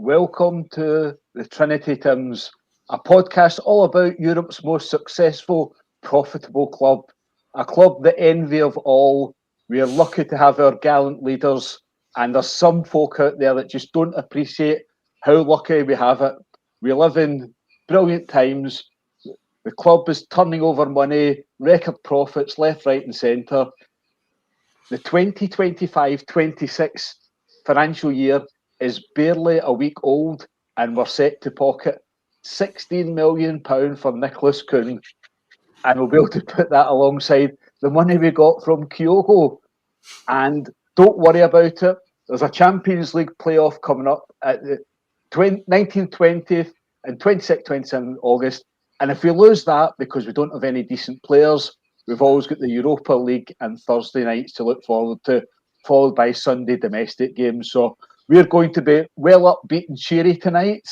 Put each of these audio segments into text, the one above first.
welcome to the Trinity Tims, a podcast all about Europe's most successful, profitable club, a club the envy of all. We are lucky to have our gallant leaders, and there's some folk out there that just don't appreciate how lucky we have it. We live in brilliant times. The club is turning over money, record profits left, right, and centre. The 2025-26 financial year is barely a week old, and we're set to pocket £16 million for Nicholas Kuhn, and we'll be able to put that alongside the money we got from Kyogo. And don't worry about it. There's a Champions League playoff coming up at the 19th, 20th, and 26th, 27th August. And if we lose that because we don't have any decent players, we've always got the Europa League and Thursday nights to look forward to, followed by Sunday domestic games. So we're going to be well upbeat and cheery tonight.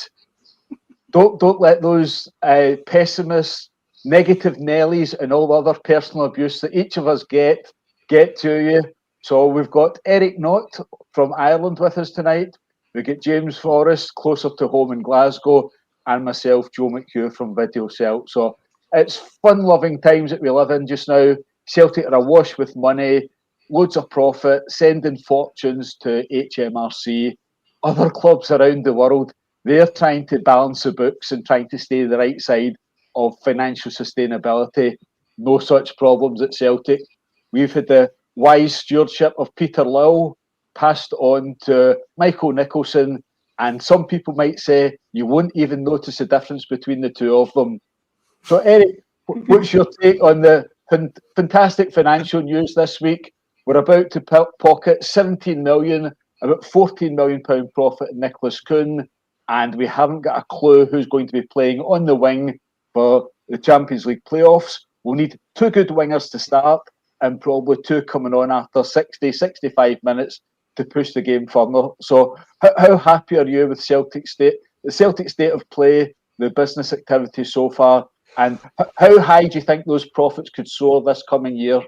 Don't let those pessimists, negative Nellies, and all the other personal abuse that each of us get to you. So we've got Eric Knott from Ireland with us tonight. We get James Forrest closer to home in Glasgow, and myself, Joe McHugh from Video Celt. So it's fun-loving times that we live in just now. Celtic are awash with money, loads of profit, sending fortunes to HMRC. Other clubs around the world, they're trying to balance the books and trying to stay the right side of financial sustainability. No such problems at Celtic. We've had the wise stewardship of Peter Lill passed on to Michael Nicholson, and some people might say you won't even notice the difference between the two of them. So, Eric, what's your take on the fantastic financial news this week? We're about to pocket 17 million, about 14 million pound profit in Nicholas Kuhn, and we haven't got a clue who's going to be playing on the wing for the Champions League playoffs. We'll need two good wingers to start, and probably two coming on after 60, 65 minutes to push the game further. So how happy are you with the Celtic state of play, the business activity so far, and how high do you think those profits could soar this coming year?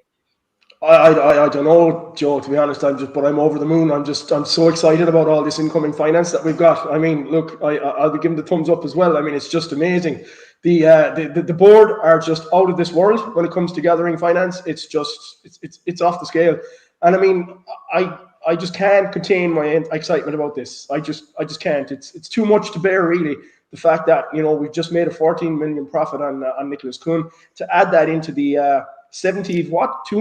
I don't know, Joe, to be honest. But I'm over the moon. I'm so excited about all this incoming finance that we've got. I mean, look, I'll be giving the thumbs up as well. I mean, it's just amazing. The board are just out of this world when it comes to gathering finance. It's off the scale. And I mean, I just can't contain my excitement about this. I just can't. It's too much to bear, really. The fact that, you know, we've just made a 14 million profit on Nicholas Kuhn. To add that into the 2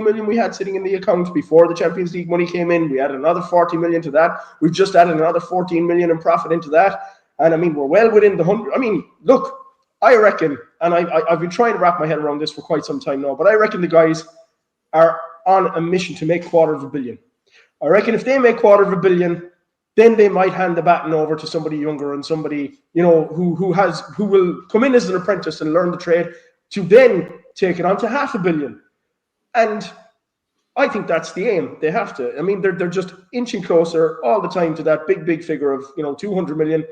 million we had sitting in the account before the Champions League money came in. We added another 40 million to that. We've just added another 14 million in profit into that. And I mean, we're well within the 100. I mean, look, I reckon, and I've been trying to wrap my head around this for quite some time now, but I reckon the guys are on a mission to make $250 million. I reckon if they make $250 million, then they might hand the baton over to somebody younger and somebody, you know, who will come in as an apprentice and learn the trade to then take it on to $500 million. And I think that's the aim. They have to. I mean, they're just inching closer all the time to that big figure of, you know, 200 million.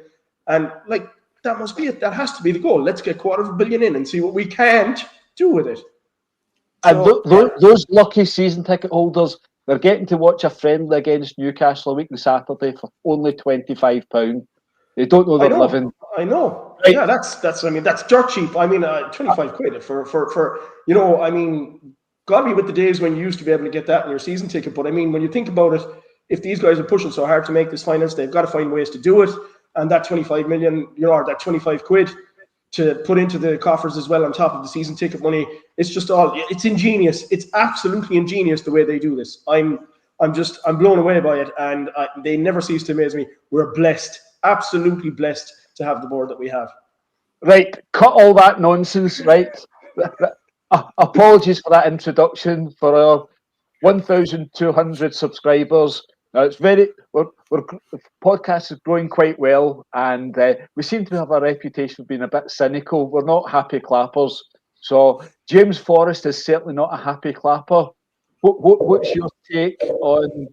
And like, that must be it. That has to be the goal. Let's get $250 million in and see what we can't do with it. So, and those lucky season ticket holders, they're getting to watch a friendly against Newcastle a week on Saturday for only £25. They don't know they're living. I know. Right. Yeah, that's dirt cheap. I mean, 25 quid for you know, I mean, got me with the days when you used to be able to get that in your season ticket. But I mean, when you think about it, if these guys are pushing so hard to make this finance, they've got to find ways to do it. And that 25 million, you know, or that 25 quid to put into the coffers as well on top of the season ticket money, it's ingenious. It's absolutely ingenious the way they do this. I'm blown away by it, and they never cease to amaze me. We're blessed, absolutely blessed to have the board that we have. Right, cut all that nonsense, right? Apologies for that introduction for our 1,200 subscribers. Now the podcast is growing quite well, and we seem to have a reputation of being a bit cynical. We're not happy clappers. So James Forrest is certainly not a happy clapper. What's your take on?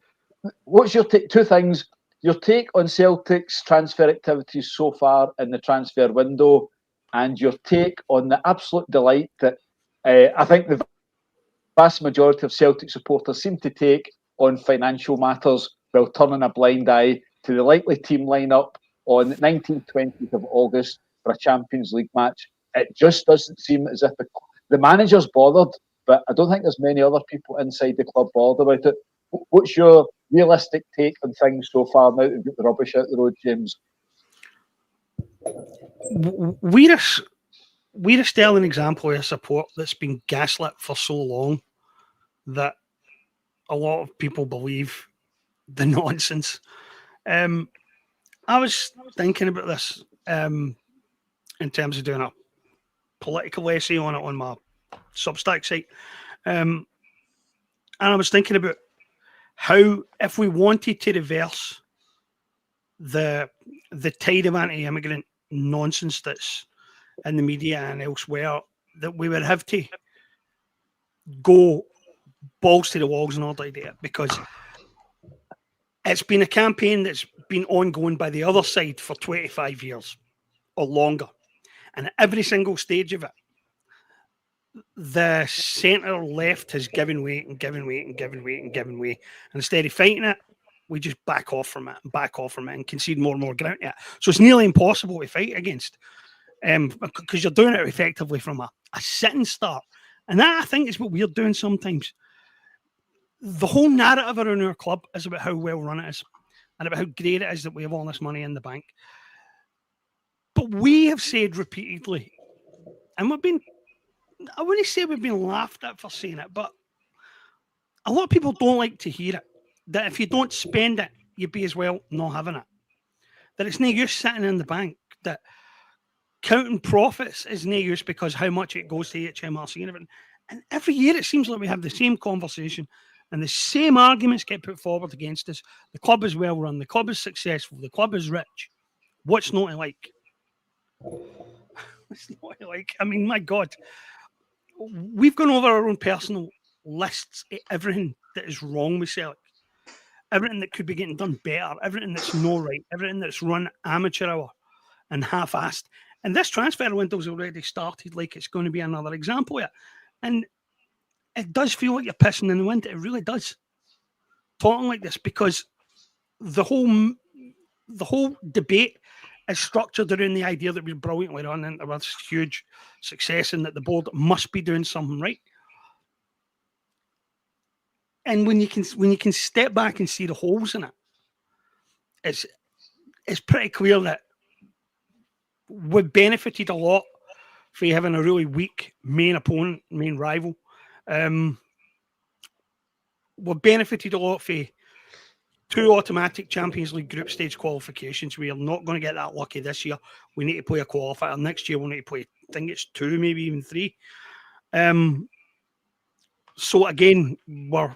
What's your take? Two things. Your take on Celtic's transfer activities so far in the transfer window, and your take on the absolute delight that I think the vast majority of Celtic supporters seem to take on financial matters while turning a blind eye to the likely team lineup on 19th, 20th of August for a Champions League match. It just doesn't seem as if the manager's bothered, but I don't think there's many other people inside the club bothered about it. What's your realistic take on things so far now that we've got the rubbish out the road, James? We're still an example of support that's been gaslit for so long that a lot of people believe the nonsense. I was thinking about this in terms of doing a political essay on it on my Substack site. And I was thinking about how, if we wanted to reverse the tide of anti-immigrant nonsense that's in the media and elsewhere, that we would have to go balls to the walls in order to do it, because it's been a campaign that's been ongoing by the other side for 25 years or longer. And at every single stage of it, the centre left has given way and given way and given way and given way. And instead of fighting it, we just back off from it and concede more and more ground to it. So it's nearly impossible to fight against, because you're doing it effectively from a sitting start. And that, I think, is what we're doing sometimes. The whole narrative around our club is about how well run it is and about how great it is that we have all this money in the bank. But we have said repeatedly, and I wouldn't say we've been laughed at for saying it, but a lot of people don't like to hear it, that if you don't spend it, you'd be as well not having it. That it's no use sitting in the bank, that counting profits is no use because how much it goes to HMRC and everything. And every year it seems like we have the same conversation and the same arguments get put forward against us. The club is well run, the club is successful, the club is rich. What's not to like? What's not to like? I mean, my God. We've gone over our own personal lists of everything that is wrong with Celtic. Everything that could be getting done better, everything that's no right, everything that's run amateur hour and half-assed. And this transfer window's already started like it's going to be another example of it. And it does feel like you're pissing in the wind. It really does. Talking like this, because the whole debate is structured around the idea that we're brilliantly run into this huge success and that the board must be doing something right. And when you can step back and see the holes in it, it's pretty clear that we've benefited a lot for having a really weak main opponent, main rival. We've benefited a lot for 2 automatic Champions League group stage qualifications. We are not going to get that lucky this year. We need to play a qualifier. Next year, we'll need to play, I think it's 2, maybe even 3. So again, we're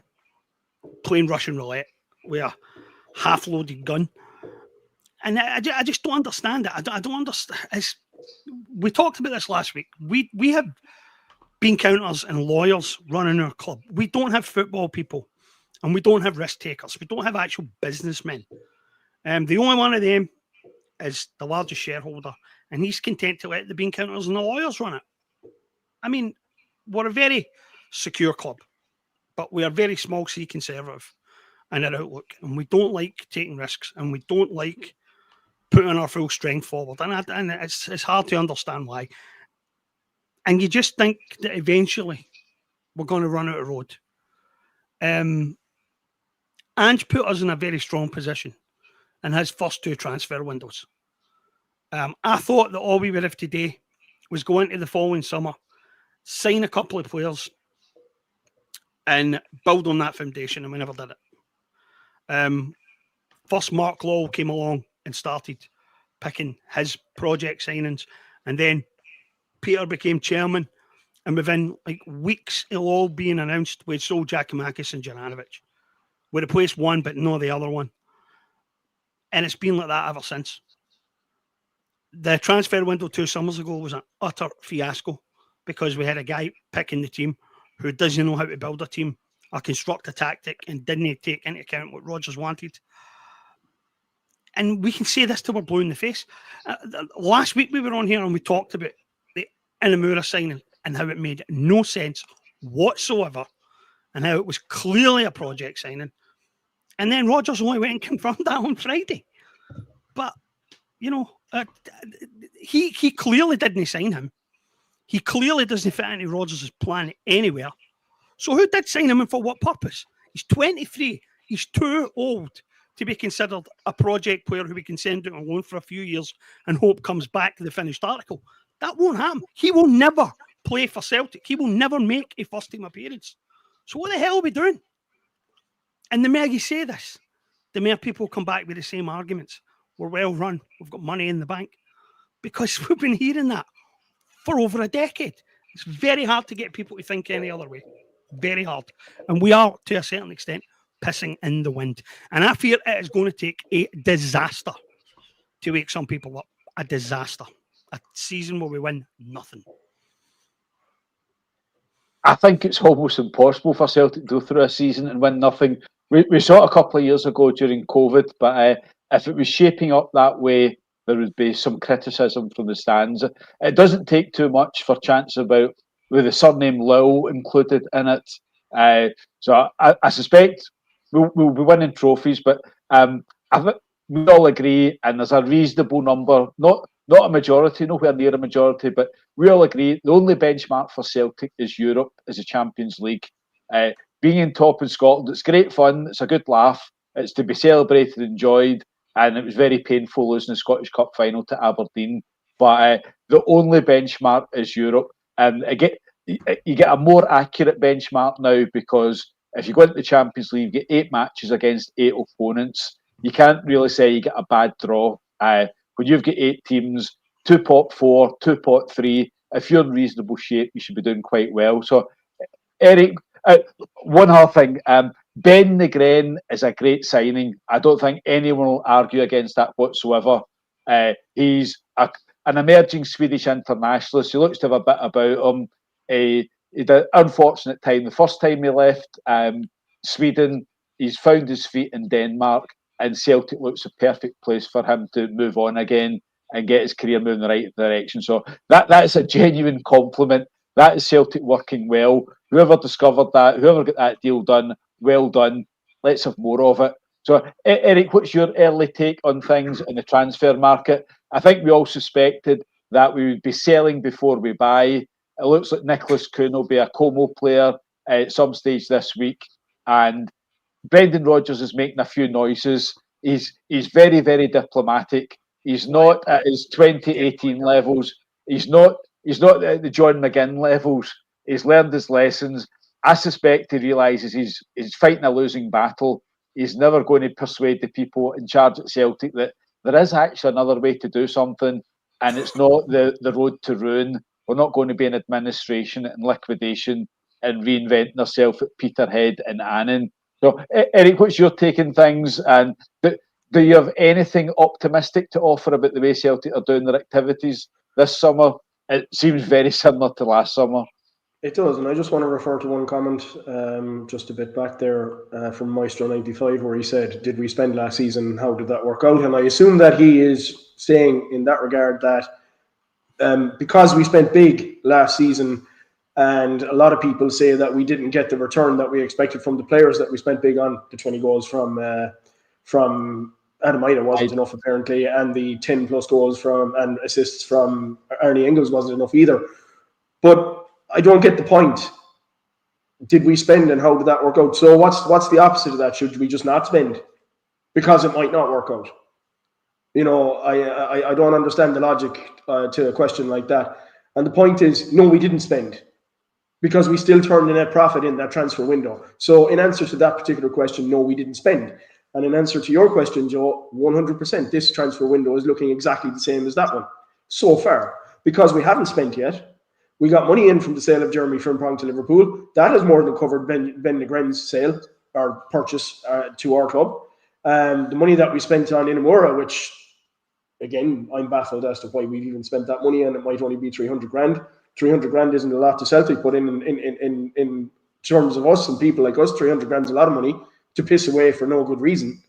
playing Russian roulette with a half-loaded gun. And I just don't understand it. I don't understand. We talked about this last week. We have bean counters and lawyers running our club. We don't have football people. And we don't have risk takers. We don't have actual businessmen. The only one of them is the largest shareholder, and he's content to let the bean counters and the lawyers run it. I mean, we're a very secure club, but we are very small C conservative in our outlook, and we don't like taking risks, and we don't like putting our full strength forward. And it's hard to understand why. And you just think that eventually we're going to run out of road. Ange put us in a very strong position in his first 2 transfer windows. I thought that all we would have to do was go into the following summer, sign a couple of players, and build on that foundation, and we never did it. First, Mark Law came along and started picking his project signings, and then Peter became chairman, and within weeks, it'll all being announced, we sold Giacomakis and Juranovic. We replaced one, but no the other one. And it's been like that ever since. The transfer window 2 summers ago was an utter fiasco because we had a guy picking the team who doesn't know how to build a team or construct a tactic and didn't take into account what Rodgers wanted. And we can say this till we're blue in the face. Last week we were on here and we talked about the Inamura signing and how it made no sense whatsoever and how it was clearly a project signing. And then Rodgers only went and confirmed that on Friday. But He clearly didn't sign him. He clearly doesn't fit into Rodgers' plan anywhere. So who did sign him and for what purpose? He's 23. He's too old to be considered a project player who we can send out on loan for a few years and hope comes back to the finished article. That won't happen. He will never play for Celtic. He will never make a first-team appearance. So what the hell are we doing? And the more you say this, the more people come back with the same arguments. We're well run. We've got money in the bank. Because we've been hearing that for over a decade. It's very hard to get people to think any other way. Very hard. And we are, to a certain extent, pissing in the wind. And I fear it is going to take a disaster to wake some people up. A disaster. A season where we win nothing. I think it's almost impossible for Celtic to go through a season and win nothing. We saw it a couple of years ago during COVID, but if it was shaping up that way, there would be some criticism from the stands. It doesn't take too much for chants about with the surname Lowell included in it. So I suspect we'll be winning trophies, but I think we all agree, and there's a reasonable number, not a majority, nowhere near a majority, but we all agree the only benchmark for Celtic is Europe, is the Champions League. Being in top in Scotland, it's great fun, it's a good laugh, it's to be celebrated, enjoyed, and it was very painful losing the Scottish Cup final to Aberdeen. But the only benchmark is Europe, and you get a more accurate benchmark now, because if you go into the Champions League, you get 8 matches against 8 opponents. You can't really say you get a bad draw. When you've got 8 teams, 2 pot 4, 2 pot 3, if you're in reasonable shape, you should be doing quite well. So, Eric, one other thing, Ben Negren is a great signing. I don't think anyone will argue against that whatsoever. He's an emerging Swedish internationalist. He looks to have a bit about him. He had an unfortunate time. The first time he left Sweden, he's found his feet in Denmark, and Celtic looks a perfect place for him to move on again and get his career moving in the right direction. So that's a genuine compliment. That is Celtic working well. Whoever discovered that, whoever got that deal done, well done. Let's have more of it. So, Eric, what's your early take on things in the transfer market? I think we all suspected that we would be selling before we buy. It looks like Nicholas Kuhn will be a Como player at some stage this week. And Brendan Rodgers is making a few noises. He's very, very diplomatic. He's not at his 2018 levels. He's not at the John McGinn levels. He's learned his lessons. I suspect he realises he's fighting a losing battle. He's never going to persuade the people in charge at Celtic that there is actually another way to do something, and it's not the road to ruin. We're not going to be in administration and liquidation and reinventing ourselves at Peterhead and Annan. So, Eric, what's your take on things? And do you have anything optimistic to offer about the way Celtic are doing their activities this summer? It seems very similar to last summer. It does, and I just want to refer to one comment just a bit back there from Maestro95, where he said, did we spend last season? How did that work out? And I assume that he is saying in that regard that because we spent big last season, and a lot of people say that we didn't get the return that we expected from the players that we spent big on, the 20 goals from Adam Ida wasn't enough apparently, and the 10 plus goals and assists from Arnie Engels wasn't enough either. But I don't get the point. Did we spend, and how did that work out? So what's the opposite of that? Should we just not spend because it might not work out? You know, I don't understand the logic to a question like that. And the point is, no, we didn't spend because we still turned a net profit in that transfer window. So in answer to that particular question, no, we didn't spend. And in answer to your question, Joe, 100%, this transfer window is looking exactly the same as that one so far, because we haven't spent yet. We got money in from the sale of Jeremy Frimpong to Liverpool. That has more than covered Ben Negren's sale or purchase to our club. The money that we spent on Inamura, which, again, I'm baffled as to why we've even spent that money, and it might only be 300 grand. 300 grand isn't a lot to Celtic, but in terms of us and people like us, 300 grand is a lot of money to piss away for no good reason,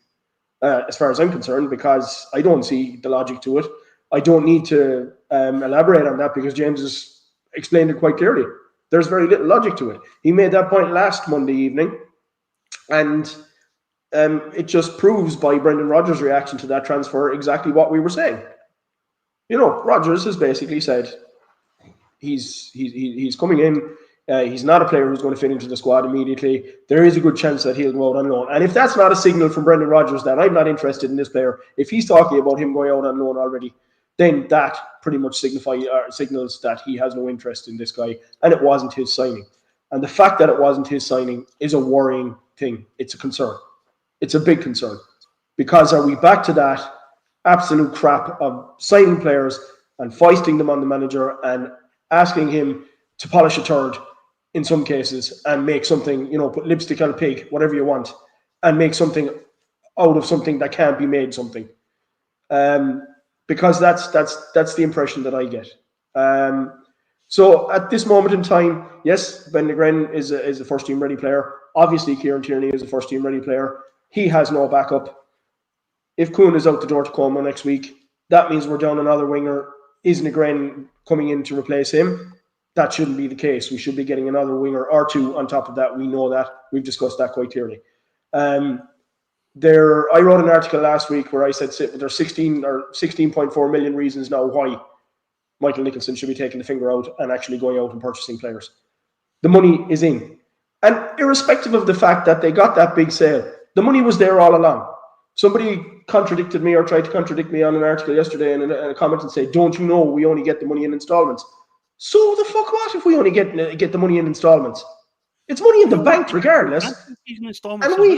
as far as I'm concerned, because I don't see the logic to it. I don't need to elaborate on that because James has explained it quite clearly. There's very little logic to it. He made that point last Monday evening, and it just proves by Brendan Rodgers' reaction to that transfer exactly what we were saying. Rodgers has basically said he's coming in. He's not a player who's going to fit into the squad immediately. There is a good chance that he'll go out on loan. And if that's not a signal from Brendan Rodgers that I'm not interested in this player, if he's talking about him going out on loan already, then that pretty much signals that he has no interest in this guy, and it wasn't his signing. And the fact that it wasn't his signing is a worrying thing. It's a concern. It's a big concern. Because are we back to that absolute crap of signing players and foisting them on the manager and asking him to polish a turd in some cases and make something, put lipstick on a pig, whatever you want, and make something out of something that can't be made something. Because that's the impression that I get. So at this moment in time, yes, Ben Negren is a first team ready player. Obviously, Kieran Tierney is a first team ready player. He has no backup. If Kuhn is out the door to Como next week, that means we're down another winger. Is Negren coming in to replace him? That shouldn't be the case. We should be getting another winger or two on top of that. We know that. We've discussed that quite clearly. I wrote an article last week where I said there's 16 or 16.4 million reasons now why Michael Nicholson should be taking the finger out and actually going out and purchasing players. The money is in. And irrespective of the fact that they got that big sale, the money was there all along. Somebody contradicted me or tried to contradict me on an article yesterday in a comment and say, don't you know we only get the money in installments? So the fuck what if we only get the money in installments? It's money in the bank regardless. And we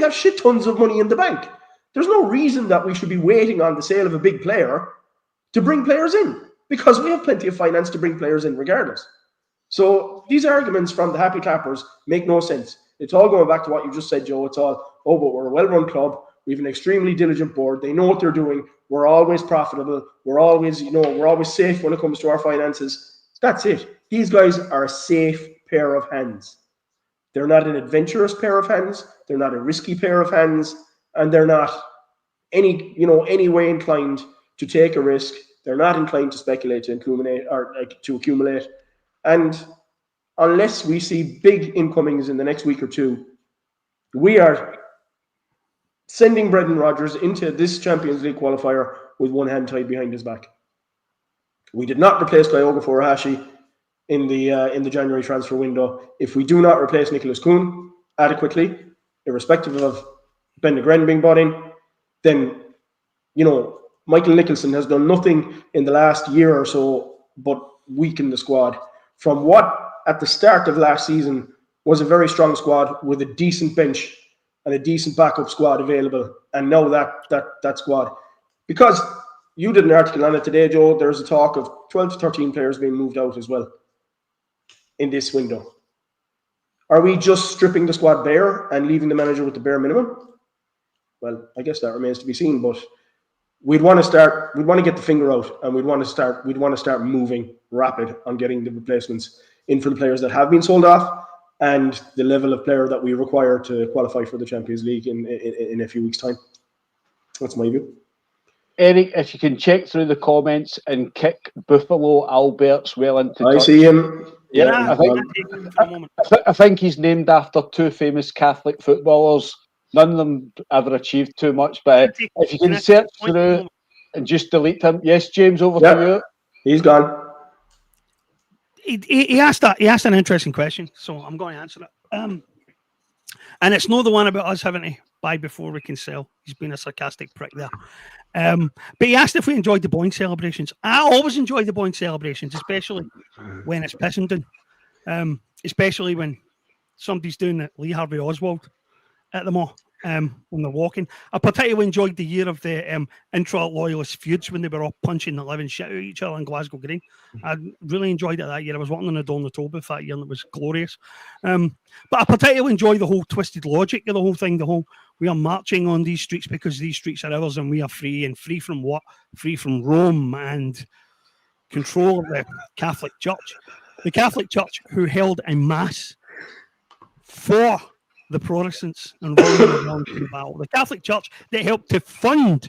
have shit tons of money in the bank. There's no reason that we should be waiting on the sale of a big player to bring players in, because we have plenty of finance to bring players in regardless. So these arguments from the happy clappers make no sense. It's all going back to what you just said, Joe. It's all, but we're a well-run club. We have an extremely diligent board. They know what they're doing. We're always profitable. We're always safe when it comes to our finances. That's it. These guys are a safe pair of hands. They're not an adventurous pair of hands. They're not a risky pair of hands, and they're not any way inclined to take a risk. They're not inclined to speculate, to accumulate. And unless we see big incomings in the next week or two, we are sending Brendan Rodgers into this Champions League qualifier with one hand tied behind his back. We did not replace Kyogo Furuhashi in the January transfer window. If we do not replace Nicholas Kuhn adequately, irrespective of Ben Negren being bought in, then Michael Nicholson has done nothing in the last year or so but weaken the squad from what at the start of last season was a very strong squad with a decent bench and a decent backup squad available. And now that squad, because you did an article on it today, Joe, there's a talk of 12 to 13 players being moved out as well in this window. Are we just stripping the squad bare and leaving the manager with the bare minimum? Well, I guess that remains to be seen, but we'd want to get the finger out, and we'd want to start moving rapid on getting the replacements in for the players that have been sold off and the level of player that we require to qualify for the Champions League in a few weeks' time. That's my view. Eric, if you can check through the comments and kick Buffalo Albert's well into touch. I see him. Yeah, I think he's named after two famous Catholic footballers. None of them ever achieved too much, but if you can search through and just delete him. Yes, James, over to you. He's gone. He asked an interesting question, so I'm going to answer it. And it's not the one about us having to buy before we can sell. He's been a sarcastic prick there. But he asked if we enjoyed the Boyne celebrations. I always enjoy the Boyne celebrations, especially when it's Pissington. Especially when somebody's doing the Lee Harvey Oswald at the mall when they're walking. I particularly enjoyed the year of the intra-loyalist feuds when they were all punching the living shit out of each other in Glasgow Green. I really enjoyed it that year. I was working on a Donald Tobin that year and it was glorious. But I particularly enjoy the whole twisted logic of the whole thing, we are marching on these streets because these streets are ours and we are free. And free from what? Free from Rome and control of the Catholic Church. The Catholic Church who held a mass for the Protestants and William of Orange in the battle. The Catholic Church that helped to fund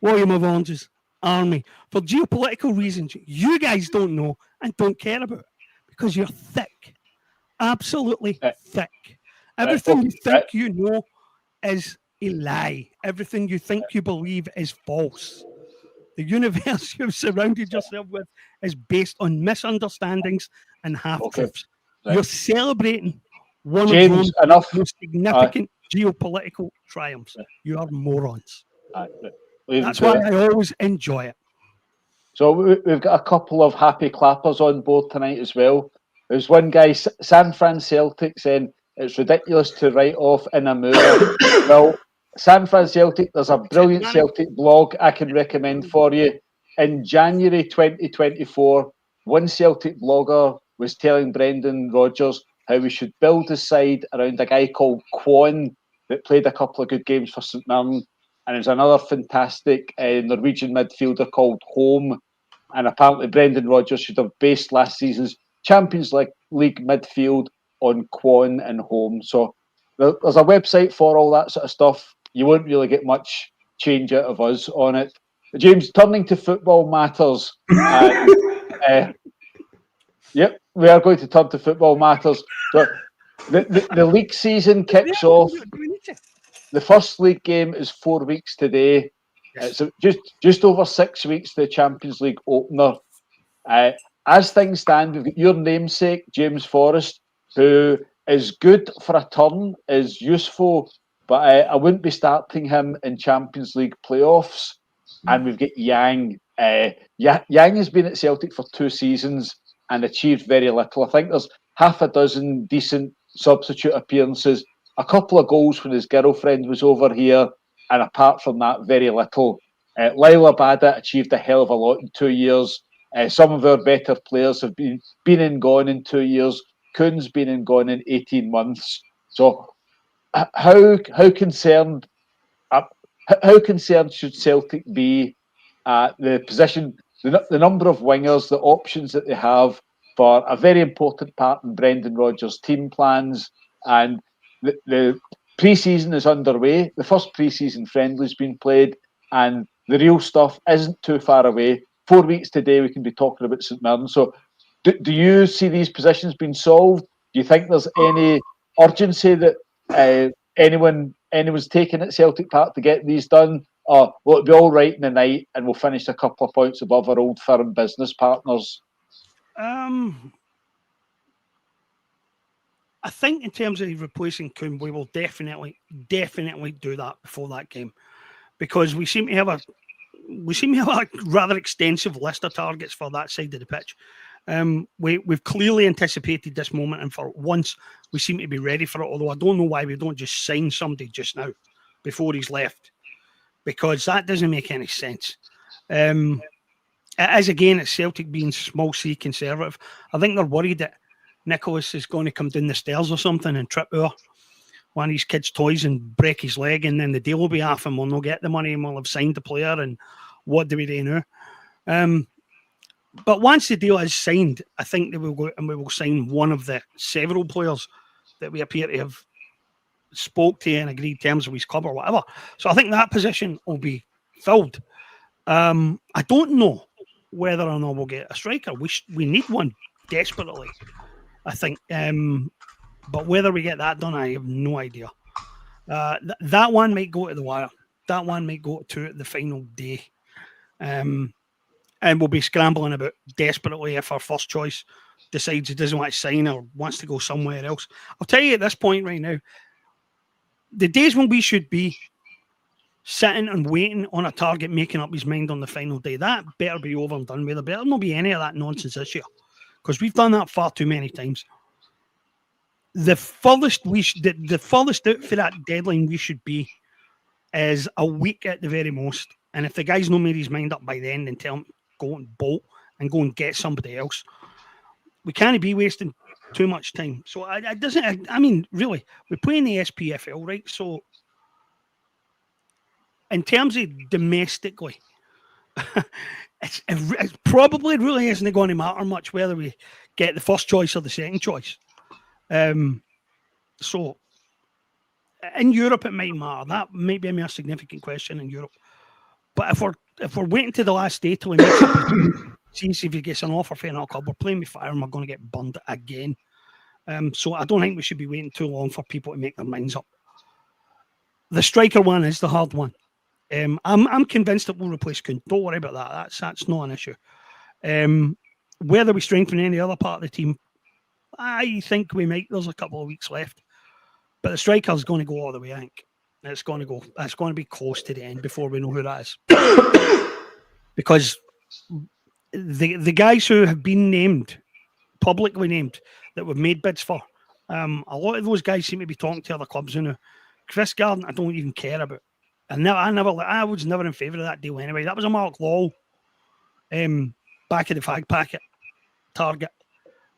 William of Orange's army for geopolitical reasons you guys don't know and don't care about because you're thick. Absolutely thick. Everything you think you know is a lie. Everything you think you believe is false. The universe you've surrounded yourself with is based on misunderstandings and half-truths. Right. You're celebrating one James, of Rome's enough. most significant geopolitical triumphs. You are morons. That's why I always enjoy it. So we've got a couple of happy clappers on board tonight as well. There's one guy, San Fran Celtic, saying it's ridiculous to write off in a moor. Well, San Fran Celtic, there's a brilliant Celtic blog I can recommend for you. In January 2024, one Celtic blogger was telling Brendan Rodgers how we should build his side around a guy called Kwon that played a couple of good games for St Mirren. And there's another fantastic Norwegian midfielder called Holm. And apparently Brendan Rodgers should have based last season's Champions League midfield on Kwon and Holm. So there's a website for all that sort of stuff. You won't really get much change out of us on it. James, turning to football matters. Yep, we are going to turn to football matters. So the league season kicks off. The first league game is 4 weeks today. Yes. It's just over 6 weeks to the Champions League opener. As things stand, we've got your namesake, James Forrest, who is good for a turn, is useful, but I wouldn't be starting him in Champions League playoffs. And we've got Yang. Yang has been at Celtic for 2 seasons and achieved very little. I think there's half a dozen decent substitute appearances, a couple of goals when his girlfriend was over here, and apart from that, very little. Lila Bada achieved a hell of a lot in 2 years. Some of our better players have been and gone in 2 years. Kuhn's been and gone in 18 months. So how concerned should Celtic be at the position, the number of wingers, the options that they have for a very important part in Brendan Rodgers' team plans? And the pre-season is underway. The first pre-season friendly's been played, and the real stuff isn't too far away. 4 weeks today, we can be talking about St Mirren. So do you see these positions being solved? Do you think there's any urgency that anyone's taking at Celtic Park to get these done? Or will it be all right in the night and we'll finish a couple of points above our old firm business partners? I think in terms of replacing Kuhn, we will definitely do that before that game, because we seem to have a rather extensive list of targets for that side of the pitch. We've clearly anticipated this moment, and for once we seem to be ready for it. Although I don't know why we don't just sign somebody just now before he's left, because that doesn't make any sense. It is, again, it's Celtic being small c conservative. I think they're worried that Nicholas is going to come down the stairs or something and trip over one of his kids' toys and break his leg, and then the deal will be off and we'll not get the money and we'll have signed the player, and what do we do now? But once the deal is signed, I think they will go and we will sign one of the several players that we appear to have spoke to and agreed terms with his club or whatever. So I think that position will be filled. I don't know whether or not we'll get a striker. We need one desperately, I think. But whether we get that done, I have no idea. That one might go to the wire. That one might go to the final day. And we'll be scrambling about desperately if our first choice decides he doesn't want to sign or wants to go somewhere else. I'll tell you at this point right now, the days when we should be sitting and waiting on a target making up his mind on the final day, that better be over and done with. There better not be any of that nonsense this year, because we've done that far too many times. The furthest the furthest out for that deadline we should be is a week at the very most. And if the guy's not made his mind up by then, then tell him go and bolt and go and get somebody else. We can't be wasting too much time. So I mean, really, we're playing the SPFL, right? So in terms of domestically, it probably really isn't going to matter much whether we get the first choice or the second choice. So in Europe, it might matter. That might be a more significant question in Europe. But if we're waiting to the last day till he makes up see if he gets an offer for another club, we're playing with fire and we're going to get burned again. So I don't think we should be waiting too long for people to make their minds up. The striker one is the hard one. I'm convinced that we'll replace Kuhn. Don't worry about that. That's not an issue. Whether we strengthen any other part of the team, I think we might. There's a couple of weeks left, but the striker's going to go all the way. I think it's going to go. It's going to be close to the end before we know who that is, because the guys who have been named, publicly named, that we've made bids for, a lot of those guys seem to be talking to other clubs now. Chris Garden, I don't even care about. I was never in favour of that deal anyway. That was a Mark Law, back of the fag packet target.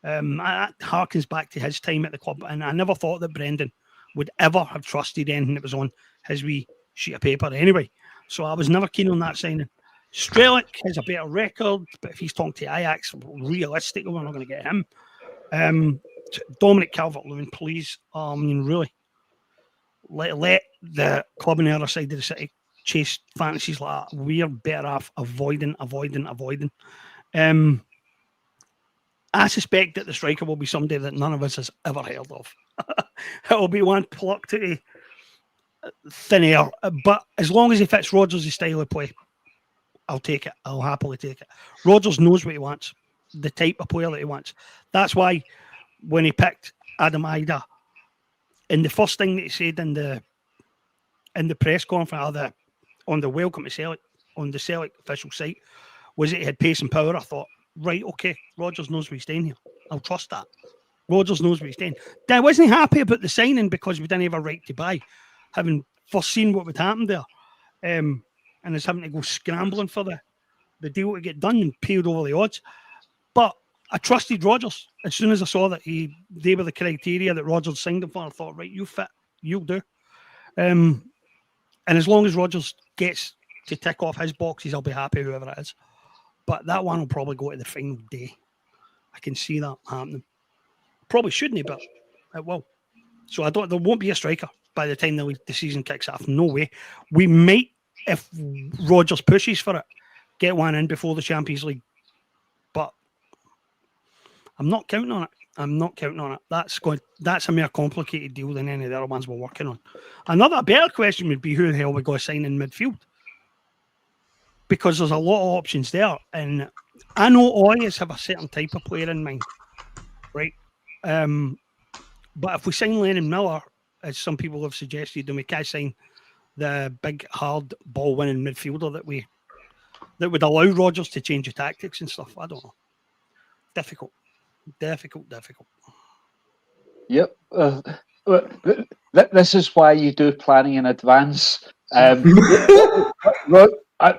That harkens back to his time at the club, and I never thought that Brendan would ever have trusted anything that was on his wee sheet of paper anyway. So I was never keen on that signing. Strelic has a better record, but if he's talking to Ajax, realistically, we're not going to get him. Dominic Calvert-Lewin, please. Really, let the club on the other side of the city chase fantasies like that. We're better off avoiding. I suspect that the striker will be somebody that none of us has ever heard of. It will be one plucked to thin air. But as long as he fits Rodgers' style of play, I'll take it. I'll happily take it. Rodgers knows what he wants, the type of player that he wants. That's why when he picked Adam Ida, and the first thing that he said in the press conference, on the welcome to Celtic, on the Celtic official site, was that he had pace and power. I thought, right, okay, Rodgers knows what he's doing here. I'll trust that. Rodgers knows what he's doing. I wasn't happy about the signing because we didn't have a right to buy, having foreseen what would happen there. And is having to go scrambling for the deal to get done and paid over the odds. But I trusted Rodgers. As soon as I saw that they were the criteria that Rodgers signed him for, I thought, right, you fit, you'll do. And as long as Rodgers gets to tick off his boxes, I'll be happy, whoever it is. But that one will probably go to the final day. I can see that happening. Probably shouldn't, but it will. So there won't be a striker by the time the season kicks off. No way. We might, if Rodgers pushes for it, get one in before the Champions League. But I'm not counting on it. That's a more complicated deal than any of the other ones we're working on. A better question would be who the hell we got to sign in midfield. Because there's a lot of options there. And I know always have a certain type of player in mind. Right? But if we sign Lennon Miller, as some people have suggested, then we can't sign the big, hard, ball-winning midfielder that would allow Rodgers to change the tactics and stuff. I don't know. Difficult. Yep. This is why you do planning in advance.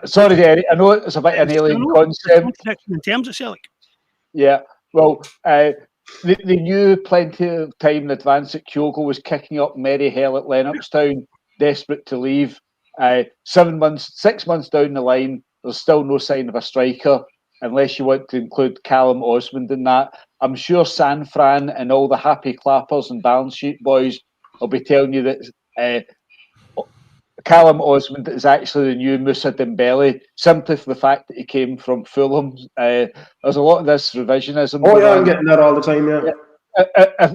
Sorry, Eric. I know it's a bit an alien concept. In terms of Celtic. Yeah. Well, they knew plenty of time in advance that Kyogo was kicking up merry hell at Lennoxtown, desperate to leave. 6 months down the line, there's still no sign of a striker, unless you want to include Callum Osmond in that. I'm sure San Fran and all the happy clappers and balance sheet boys will be telling you that Callum Osmond is actually the new Moussa Dembele, simply for the fact that he came from Fulham. There's a lot of this revisionism. Oh, yeah, I'm getting that all the time, yeah.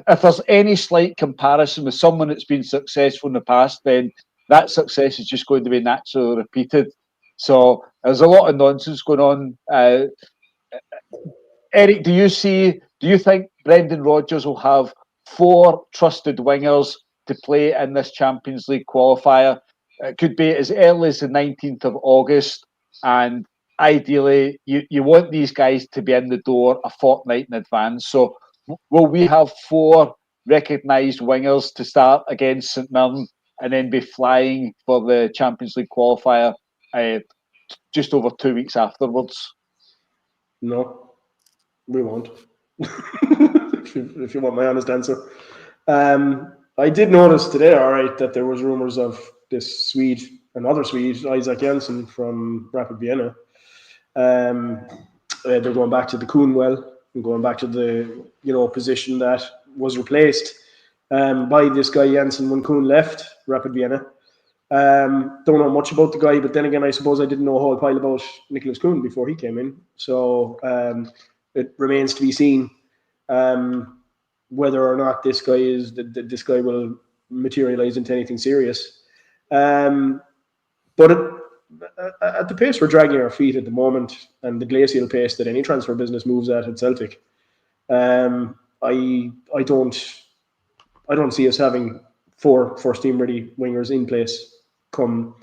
If there's any slight comparison with someone that's been successful in the past, then that success is just going to be naturally repeated. So there's a lot of nonsense going on. Eric, do you think Brendan Rodgers will have 4 trusted wingers to play in this Champions League qualifier? It could be as early as the 19th of August, and ideally you want these guys to be in the door a fortnight in advance. So will we have 4 recognised wingers to start against St Mirren and then be flying for the Champions League qualifier just over 2 weeks afterwards? No, we won't. if you want my honest answer. I did notice today, all right, that there was rumours of this another Swede, Isaac Jensen from Rapid Vienna. They're going back to the Kuhnwell and going back to the position that was replaced by this guy Jensen when Kuhn left Rapid Vienna. Don't know much about the guy, but then again, I suppose I didn't know a whole pile about Nicholas Kuhn before he came in. So it remains to be seen whether or not this guy will materialize into anything serious. But at the pace we're dragging our feet at the moment, and the glacial pace that any transfer business moves at Celtic, I don't see us having 4 first-team ready wingers in place come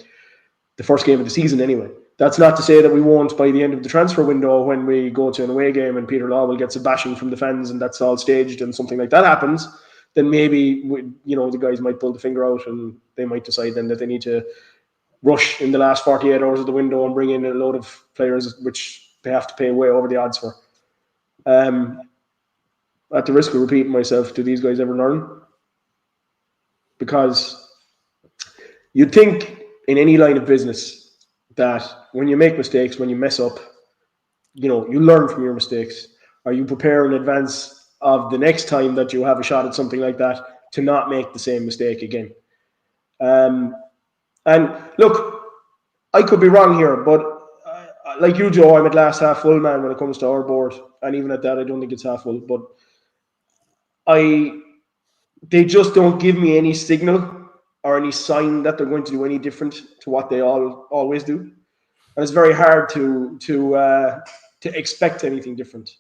the first game of the season anyway. That's not to say that we won't by the end of the transfer window when we go to an away game and Peter Lawwell gets a bashing from the fans and that's all staged and something like that happens, then maybe the guys might pull the finger out and they might decide then that they need to rush in the last 48 hours of the window and bring in a load of players which they have to pay way over the odds for. At the risk of repeating myself, do these guys ever learn? Because you'd think in any line of business that when you make mistakes, when you mess up, you learn from your mistakes. Are you prepare in advance of the next time that you have a shot at something like that to not make the same mistake again? And look, I could be wrong here, but like you, Joe, I'm at last half full, man, when it comes to our board. And even at that, I don't think it's half full. But they just don't give me any signal or any sign that they're going to do any different to what they always do. And it's very hard to expect anything different.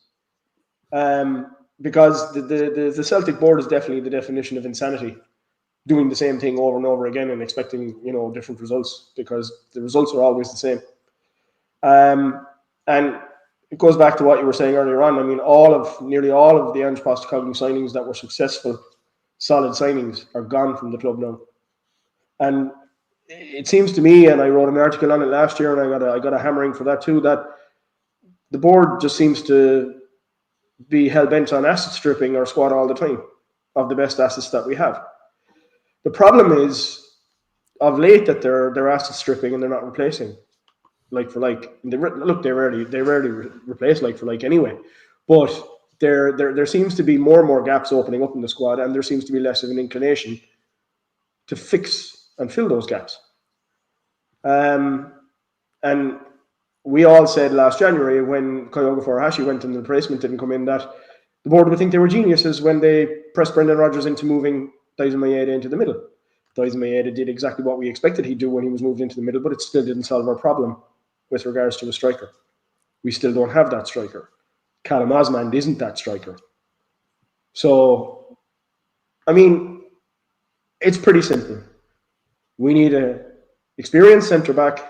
Because the Celtic board is definitely the definition of insanity. Doing the same thing over and over again and expecting, different results, because the results are always the same. And it goes back to what you were saying earlier on. I mean, nearly all of the Ange Postecoglou signings that were successful, solid signings, are gone from the club now. And it seems to me, and I wrote an article on it last year, and I got a hammering for that too, that the board just seems to be hell-bent on asset stripping our squad all the time of the best assets that we have. The problem is, of late, that they're asset stripping and they're not replacing like for like. They rarely replace like for like anyway. But there seems to be more and more gaps opening up in the squad, and there seems to be less of an inclination to fix and fill those gaps. And we all said last January when Kyogo Furuhashi went and the replacement didn't come in that the board would think they were geniuses when they pressed Brendan Rodgers into moving Daizen Maeda into the middle. Daizen Maeda did exactly what we expected he'd do when he was moved into the middle, but it still didn't solve our problem with regards to a striker. We still don't have that striker. Callum Osmond isn't that striker. So, I mean, it's pretty simple. We need an experienced centre-back.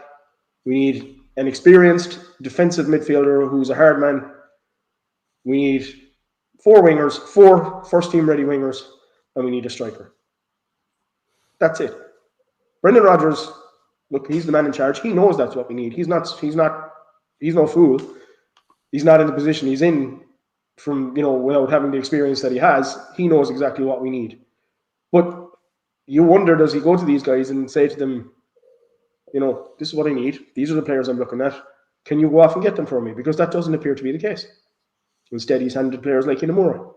We need an experienced defensive midfielder who's a hard man. We need 4 wingers, 4 first-team ready wingers, and we need a striker. That's it. Brendan Rodgers, look, he's the man in charge. He knows that's what we need. He's no fool. He's not in the position he's in from, without having the experience that he has. He knows exactly what we need. But you wonder, does he go to these guys and say to them, this is what I need. These are the players I'm looking at. Can you go off and get them for me? Because that doesn't appear to be the case. Instead, he's handed players like Inamura.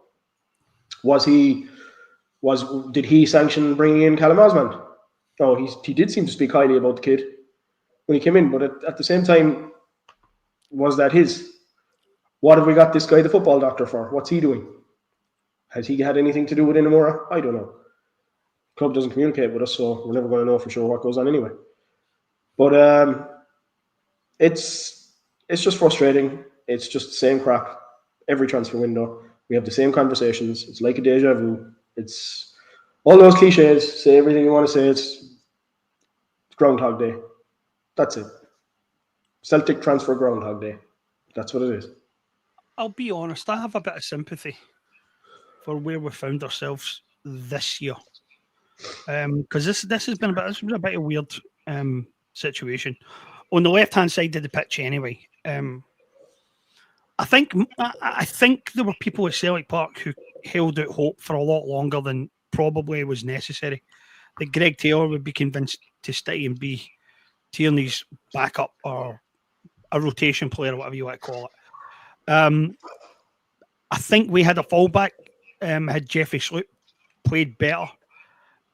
Did he sanction bringing in Callum Osmond? No, he did seem to speak highly about the kid when he came in, but at the same time, was that his? What have we got this guy, the football doctor, for? What's he doing? Has he had anything to do with Inamura? I don't know. The club doesn't communicate with us, so we're never going to know for sure what goes on anyway. But it's just frustrating. It's just the same crap every transfer window. We have the same conversations. It's like a deja vu. It's all those cliches. Say everything you want to say. It's Groundhog Day. That's it. Celtic transfer Groundhog Day. That's what it is. I'll be honest, I have a bit of sympathy for where we found ourselves this year. Because this has been a bit of a weird situation. On the left-hand side of the pitch anyway. I think there were people at Celtic Park who held out hope for a lot longer than probably was necessary. That Greg Taylor would be convinced to stay and be Tierney's backup or a rotation player, whatever you want to call it. I think we had a fallback. Had Jeffrey Sloop played better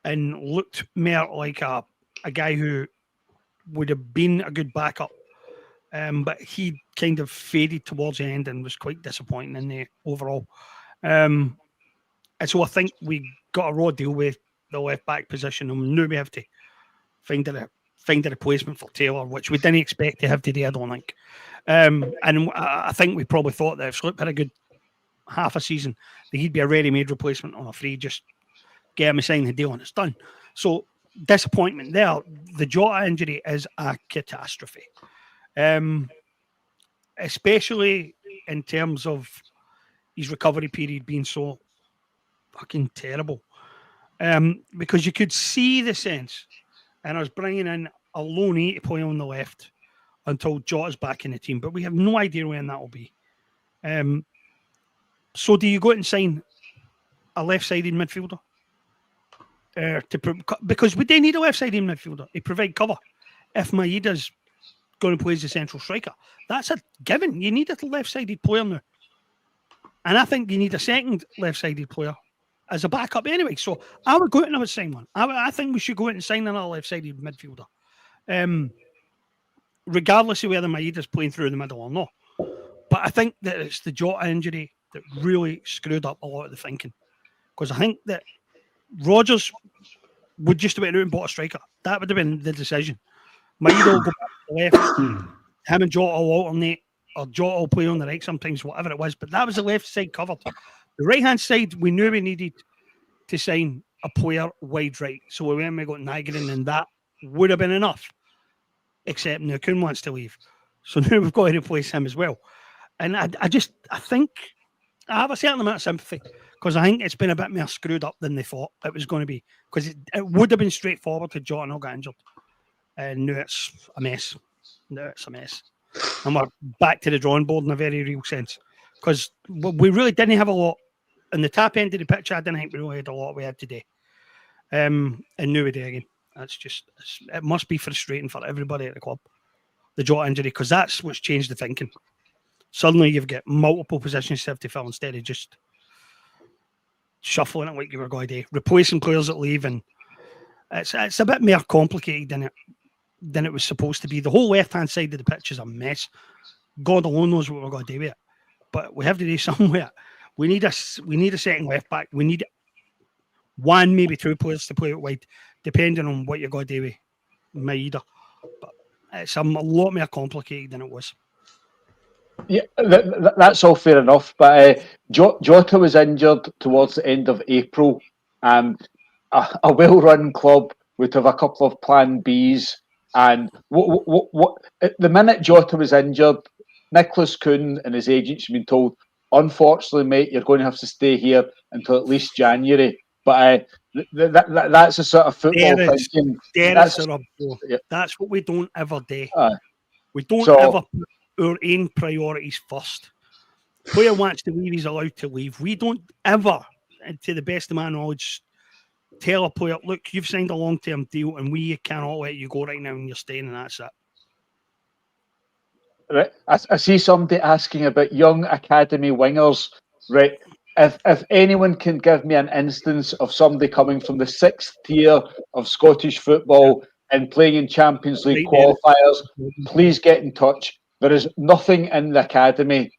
and looked more like a guy who would have been a good backup. But he kind of faded towards the end and was quite disappointing in the overall. And so I think we got a raw deal with the left back position, and we knew we have to find find a replacement for Taylor, which we didn't expect to have today, I don't think. And I think we probably thought that if Sloop had a good half a season, that he'd be a ready-made replacement on a free, just get him a sign the deal and it's done. So disappointment there. The Jota injury is a catastrophe, especially in terms of his recovery period being so fucking terrible. Because you could see the sense, and I was bringing in a loanee to play on the left until Jota's back in the team, but we have no idea when that will be. So do you go out and sign a left-sided midfielder? Because we do need a left-sided midfielder to provide cover if Maeda's going to play as a central striker. That's a given. You need a left-sided player now. And I think you need a second left-sided player as a backup anyway. So I would go out and I would sign one. I think we should go out and sign another left-sided midfielder. Regardless of whether Maeda's playing through the middle or not. But I think that it's the Jota injury that really screwed up a lot of the thinking. Because I think that Rodgers would just have went out and bought a striker. That would have been the decision. Maeda will go back to the left. Him and Jota will alternate. Or Jota will play on the right sometimes, whatever it was. But that was the left side covered. The right-hand side, we knew we needed to sign a player wide right. So we went and we got Nygren, and that would have been enough. Except now Kuhn wants to leave. So now we've got to replace him as well. And I think I have a certain amount of sympathy because I think it's been a bit more screwed up than they thought it was going to be. Because it would have been straightforward to Jota not get injured. And now it's a mess. And we're back to the drawing board in a very real sense. Because we really didn't have a lot. In the top end of the pitch, I didn't think we really had a lot we had today. And now we do again. It must be frustrating for everybody at the club, the Jota injury, because that's what's changed the thinking. Suddenly you've got multiple positions to have to fill instead of just shuffling it like you were going to do, replacing players that leave, and it's a bit more complicated than it was supposed to be. The whole left-hand side of the pitch is a mess. God alone knows what we're going to do with it, but we have to do somewhere. We need a second left back. We need one, maybe two players to play it wide, depending on what you're going to do with Maeda. But it's a lot more complicated than it was. Yeah, that's all fair enough. But Jota was injured towards the end of April. A well-run club would have a couple of plan Bs. And what the minute Jota was injured, Nicholas Kuhn and his agents have been told, unfortunately, mate, you're going to have to stay here until at least January. But that's a sort of football thinking. That's what we don't ever do. We don't ever put our own priorities first. Player wants to leave, he's allowed to leave. We don't ever, to the best of my knowledge, tell a player, look, you've signed a long-term deal and we cannot let you go right now and you're staying, and that's it. Right. I see somebody asking about young academy wingers. Right. If anyone can give me an instance of somebody coming from the 6th tier of Scottish football and playing in Champions League qualifiers, please get in touch. There is nothing in the academy.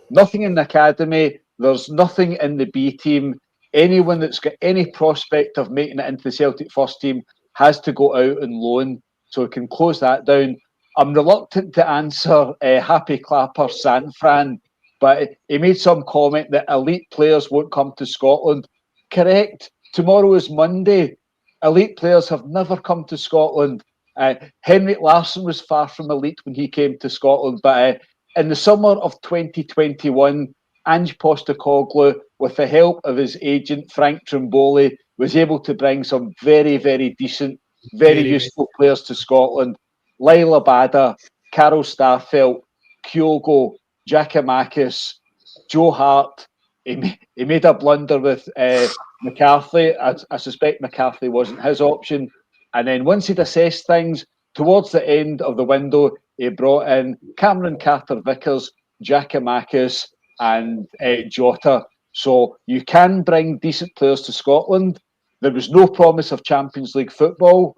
Nothing in the academy. There's nothing in the B team. Anyone that's got any prospect of making it into the Celtic first team has to go out and loan. So we can close that down. I'm reluctant to answer Happy Clapper Sanfran, but he made some comment that elite players won't come to Scotland. Correct. Tomorrow is Monday. Elite players have never come to Scotland. Henrik Larsson was far from elite when he came to Scotland, but in the summer of 2021, Ange Postecoglou, with the help of his agent Frank Trimboli, was able to bring some very, very decent, very useful players to Scotland. Lila Bada, Carol Starfelt, Kyogo, Giacomakis, Joe Hart. He made a blunder with McCarthy. I suspect McCarthy wasn't his option. And then once he'd assessed things, towards the end of the window, he brought in Cameron Carter-Vickers, Giacomakis, and Jota. So you can bring decent players to Scotland. There was no promise of Champions League football.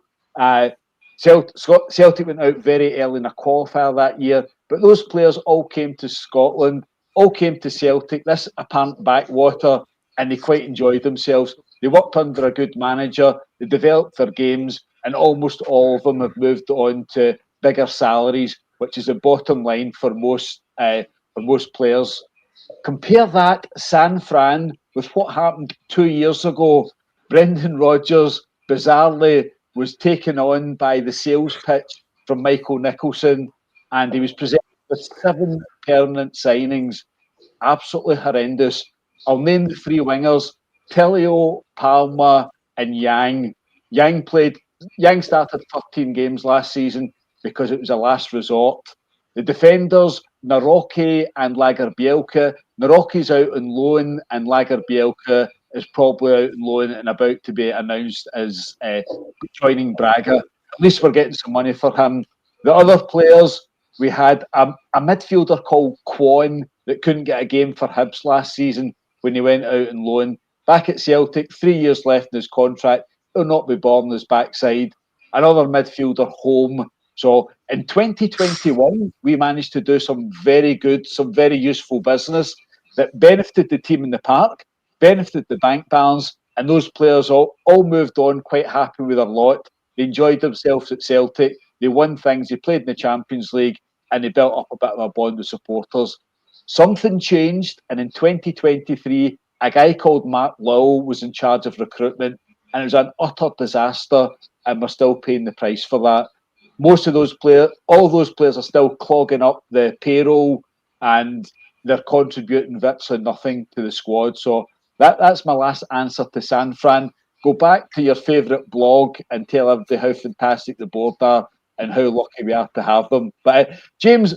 Celtic went out very early in a qualifier that year, but those players all came to Scotland, all came to Celtic, this apparent backwater, and they quite enjoyed themselves. They worked under a good manager, they developed their games, and almost all of them have moved on to bigger salaries, which is the bottom line for most players. Compare that San Fran with what happened 2 years ago. Brendan Rodgers bizarrely was taken on by the sales pitch from Michael Nicholson, and he was presented with 7 permanent signings. Absolutely horrendous. I'll name the 3 wingers: Tillio, Palma, and Yang. Yang started 13 games last season because it was a last resort. The defenders, Naroki and Lagerbielke. Naroki's out on loan, and Lagerbielke is probably out on loan and about to be announced as joining Braga. At least we're getting some money for him. The other players, we had a midfielder called Kwon that couldn't get a game for Hibs last season when he went out on loan. Back at Celtic, 3 years left in his contract. He'll not be born his backside. Another midfielder, Home. So in 2021, we managed to do some very good, some very useful business that benefited the team in the park, benefited the bank balance, and those players all moved on quite happy with their lot. They enjoyed themselves at Celtic. They won things. They played in the Champions League, and they built up a bit of a bond with supporters. Something changed, and in 2023, a guy called Mark Lowell was in charge of recruitment, and it was an utter disaster, and we're still paying the price for that. Most of those players, all those players are still clogging up the payroll, and they're contributing virtually nothing to the squad. So that's my last answer to San Fran. Go back to your favourite blog and tell everybody how fantastic the board are and how lucky we are to have them. But James,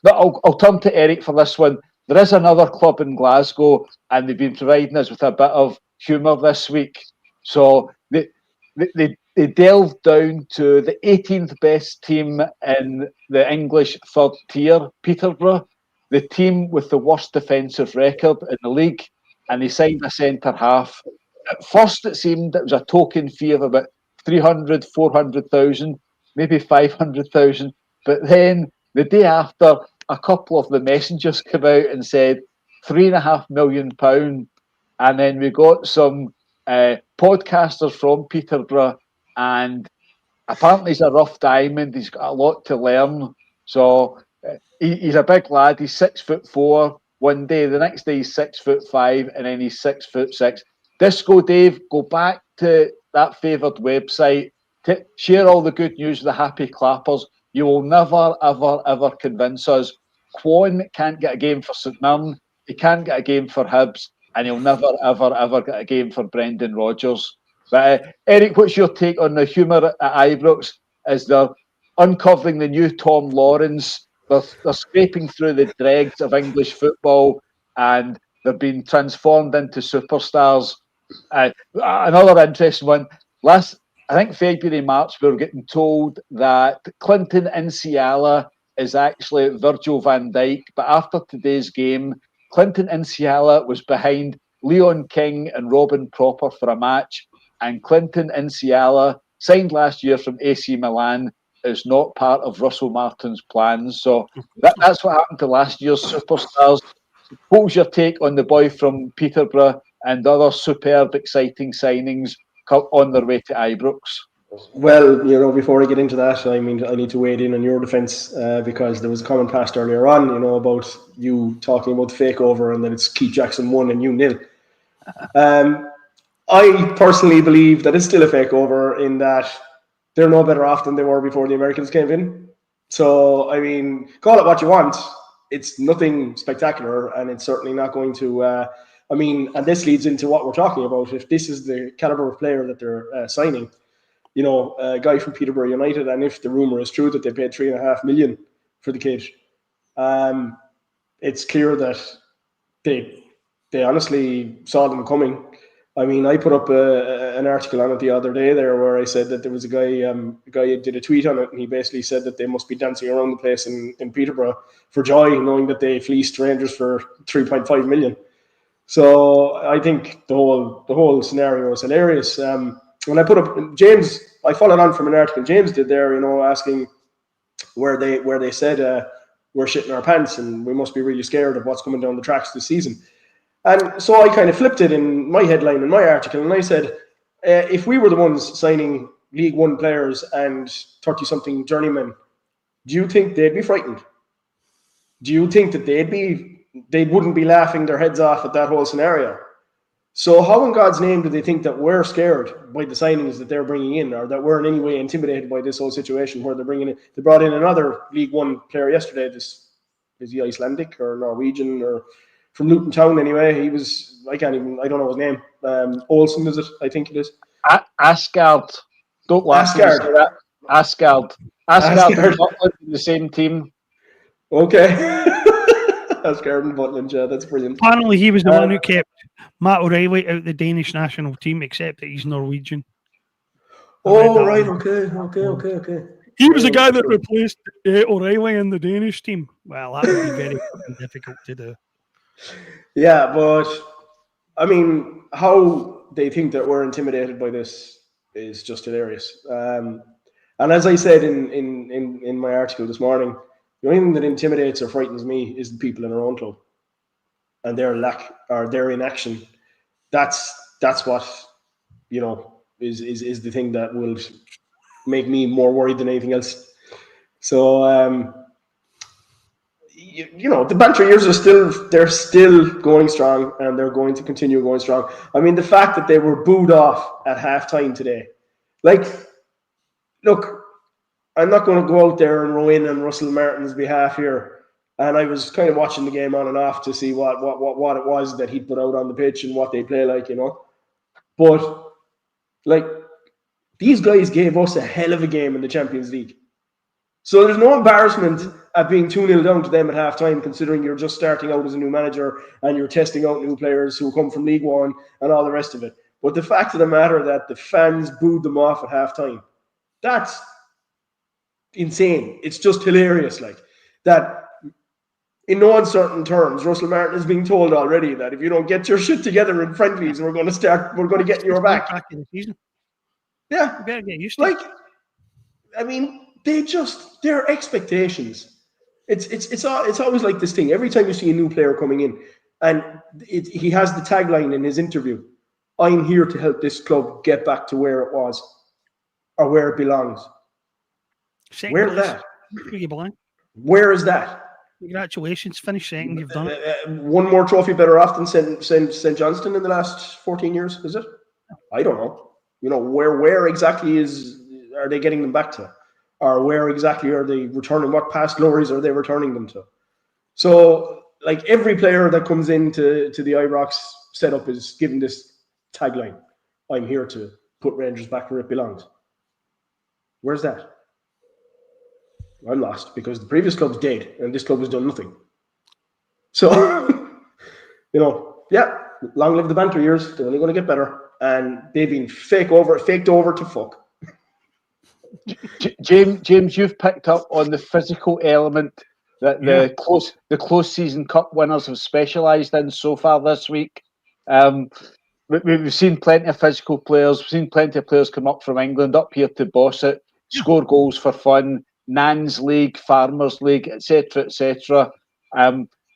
I'll turn to Eric for this one. There is another club in Glasgow, and they've been providing us with a bit of humour this week. So they delved down to the 18th best team in the English third tier, Peterborough, the team with the worst defensive record in the league, and they signed a centre half. At first, it seemed it was a token fee of about 300, 400,000, maybe 500,000. But then the day after, a couple of the messengers came out and said £3.5 million. And then we got some podcasters from Peterborough, and apparently he's a rough diamond. He's got a lot to learn. So he's a big lad. He's 6'4" one day. The next day he's 6'5", and then he's 6'6". Disco Dave, go back to that favoured website. Share all the good news with the happy clappers. You will never, ever, ever convince us. Kwon can't get a game for St Mirren. He can't get a game for Hibs. And he'll never, ever, ever get a game for Brendan Rodgers. But Eric, what's your take on the humour at Ibrox? Is they're uncovering the new Tom Lawrence? They're scraping through the dregs of English football, and they're being transformed into superstars. Another interesting one. I think February, March, we were getting told that Clinton Insiala is actually Virgil van Dijk. But after today's game, Clinton Insiala was behind Leon King and Robin Proper for a match. And Clinton Insiala, signed last year from AC Milan, is not part of Russell Martin's plans. So that's what happened to last year's superstars. What was your take on the boy from Peterborough and other superb, exciting signings on their way to Ibrox? Well, before I get into that, I mean, I need to wade in on your defence because there was a comment passed earlier on, about you talking about the fake over and that it's Keith Jackson 1 and you 0. I personally believe that it's still a fake over in that they're no better off than they were before the Americans came in. So, I mean, call it what you want. It's nothing spectacular, and it's certainly not going to... and this leads into what we're talking about. If this is the caliber of player that they're signing, a guy from Peterborough United, and if the rumour is true that they paid $3.5 million for the kid, it's clear that they honestly saw them coming. I mean, I put up an article on it the other day there where I said that there was a guy did a tweet on it, and he basically said that they must be dancing around the place in Peterborough for joy, knowing that they fleeced Rangers for $3.5 million. So I think the whole scenario is hilarious. When I put up James, I followed on from an article James did there, asking where they said we're shitting our pants and we must be really scared of what's coming down the tracks this season. And so I kind of flipped it in my headline in my article, and I said, if we were the ones signing League One players and 30-something journeymen, do you think they'd be frightened? Do you think that they wouldn't be laughing their heads off at that whole scenario? So how in God's name do they think that we're scared by the signings that they're bringing in, or that we're in any way intimidated by this whole situation where they brought in another League One player yesterday? Is he Icelandic or Norwegian or from Luton Town anyway? He was, I don't know his name. Olsen, is it? I think it is. Asgard. Don't laugh when you say that. Asgard and Butland in the same team. Okay. Asgard and Butland, yeah, that's brilliant. Apparently, he was the one who kept Matt O'Reilly out of the Danish national team, except that he's Norwegian. Oh, right, okay. He was the guy that replaced O'Reilly in the Danish team. Well, that would be very difficult to do. Yeah, but I mean, how they think that we're intimidated by this is just hilarious. And as I said in my article this morning, the only thing that intimidates or frightens me is the people in our own club and their lack or their inaction. That's what, you know, is the thing that will make me more worried than anything else. So, you know, the banter years they're still going strong, and they're going to continue going strong. I mean, the fact that they were booed off at halftime today, like, look, I'm not going to go out there and row in on Russell Martin's behalf here. And I was kind of watching the game on and off to see what it was that he put out on the pitch and what they play like, you know. But, like, these guys gave us a hell of a game in the Champions League. So there's no embarrassment at being 2-0 down to them at halftime, considering you're just starting out as a new manager and you're testing out new players who come from League One and all the rest of it. But the fact of the matter that the fans booed them off at halftime, that's insane. It's just hilarious, like that. In no uncertain terms, Russell Martin is being told already that if you don't get your shit together in friendlies, we're going to get your back. Yeah, you better get used to it. I mean, their expectations. It's always like this thing. Every time you see a new player coming in, and he has the tagline in his interview, "I'm here to help this club get back to where it was, or where it belongs." Where is that? Where you belong? Where is that? Congratulations, finish second. You've done it. One more trophy better off than St. Johnston in the last 14 years, is it? I don't know. You know, where exactly are they getting them back to? Or where exactly are they returning? What past glories are they returning them to? So, like, every player that comes into the Ibrox setup is given this tagline: "I'm here to put Rangers back where it belongs." Where's that? I'm lost, because the previous club's dead and this club has done nothing. So, you know, yeah, long live the banter years. They're only going to get better, and they've been faked over to fuck. James, you've picked up on the physical element that the close season cup winners have specialised in so far this week. We've seen plenty of physical players. We've seen plenty of players come up from England up here to boss it, score goals for fun. Nans League, Farmers League, etc., etc.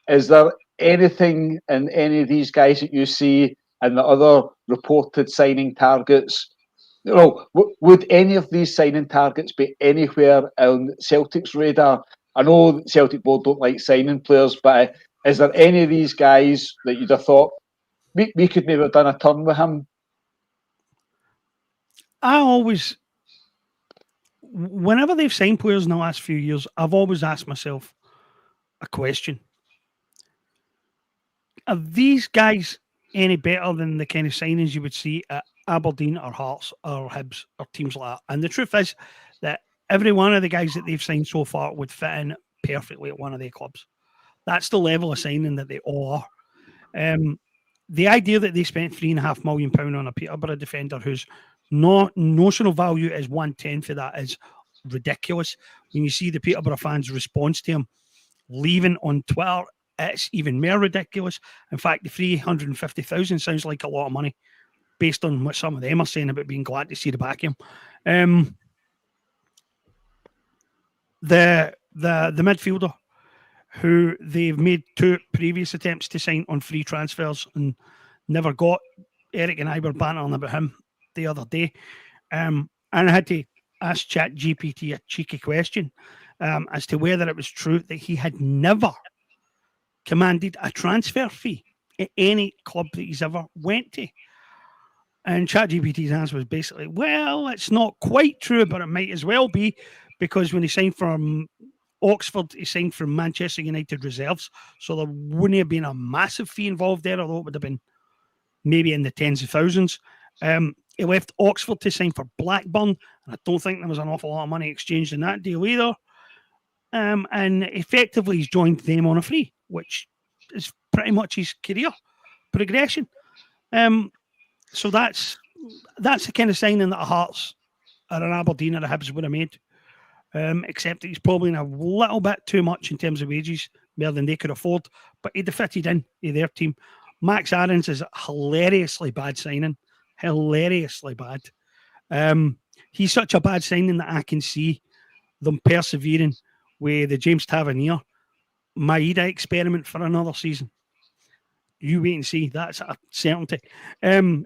Is there anything in any of these guys that you see and the other reported signing targets? You know, would any of these signing targets be anywhere on Celtic's radar? I know Celtic board don't like signing players, but is there any of these guys that you'd have thought we could maybe have done a turn with him? Whenever they've signed players in the last few years, I've always asked myself a question. Are these guys any better than the kind of signings you would see at Aberdeen or Hearts or Hibs or teams like that? And the truth is that every one of the guys that they've signed so far would fit in perfectly at one of their clubs. That's the level of signing that they all are. The idea that they spent £3.5 million on a Peterborough defender whose notional value is 1/10 of that is ridiculous. When you see the Peterborough fans' response to him leaving on Twitter, it's even more ridiculous. In fact, the 350,000 sounds like a lot of money based on what some of them are saying about being glad to see the back of him. The midfielder who they've made 2 previous attempts to sign on free transfers and never got. Eric and I were bantering about him the other day. And I had to ask ChatGPT a cheeky question as to whether it was true that he had never commanded a transfer fee at any club that he's ever went to. And ChatGPT's answer was basically, well, it's not quite true, but it might as well be, because when he signed from Oxford, he signed from Manchester United reserves. So there wouldn't have been a massive fee involved there, although it would have been maybe in the tens of thousands. He left Oxford to sign for Blackburn, and I don't think there was an awful lot of money exchanged in that deal either. And effectively, he's joined them on a free, which is pretty much his career progression. So that's the kind of signing that a Hearts or an Aberdeen or a Hibs would have made. Except that he's probably in a little bit too much in terms of wages, more than they could afford. But he'd have fitted in their team. Max Aarons is a hilariously bad signing. Hilariously bad. He's such a bad signing that I can see them persevering with the James Tavernier Maeda experiment for another season. You wait and see. That's a certainty. The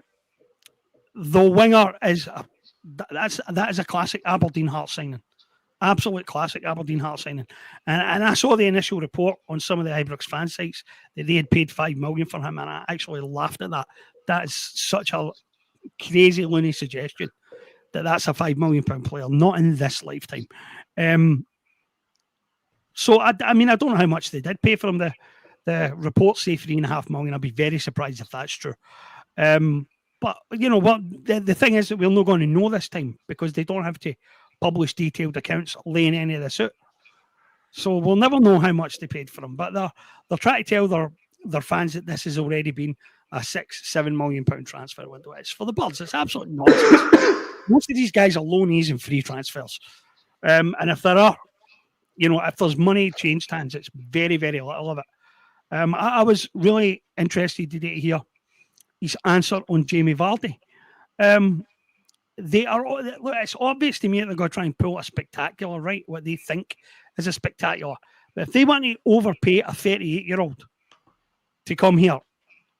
winger is that is a classic Aberdeen Hearts signing. Absolute classic Aberdeen Hearts signing. And I saw the initial report on some of the Ibrox fan sites that they had paid $5 million for him, and I actually laughed at that. That is such a crazy, loony suggestion that's a £5 million player, not in this lifetime. So I mean, I don't know how much they did pay for him. The reports say $3.5 million. I'd be very surprised if that's true. But you know what? The thing is that we're not going to know this time because they don't have to publish detailed accounts laying any of this out. So we'll never know how much they paid for him. But they're trying to tell their fans that this has already been a £6-7 million transfer window. It's for the birds. It's absolute nonsense. Most of these guys are loanees and free transfers. And if there are, you know, if there's money changed hands, it's very, very little of it. I was really interested today to hear his answer on Jamie Vardy. It's obvious to me that they're going to try and pull a spectacular, right? What they think is a spectacular. But if they want to overpay a 38-year-old to come here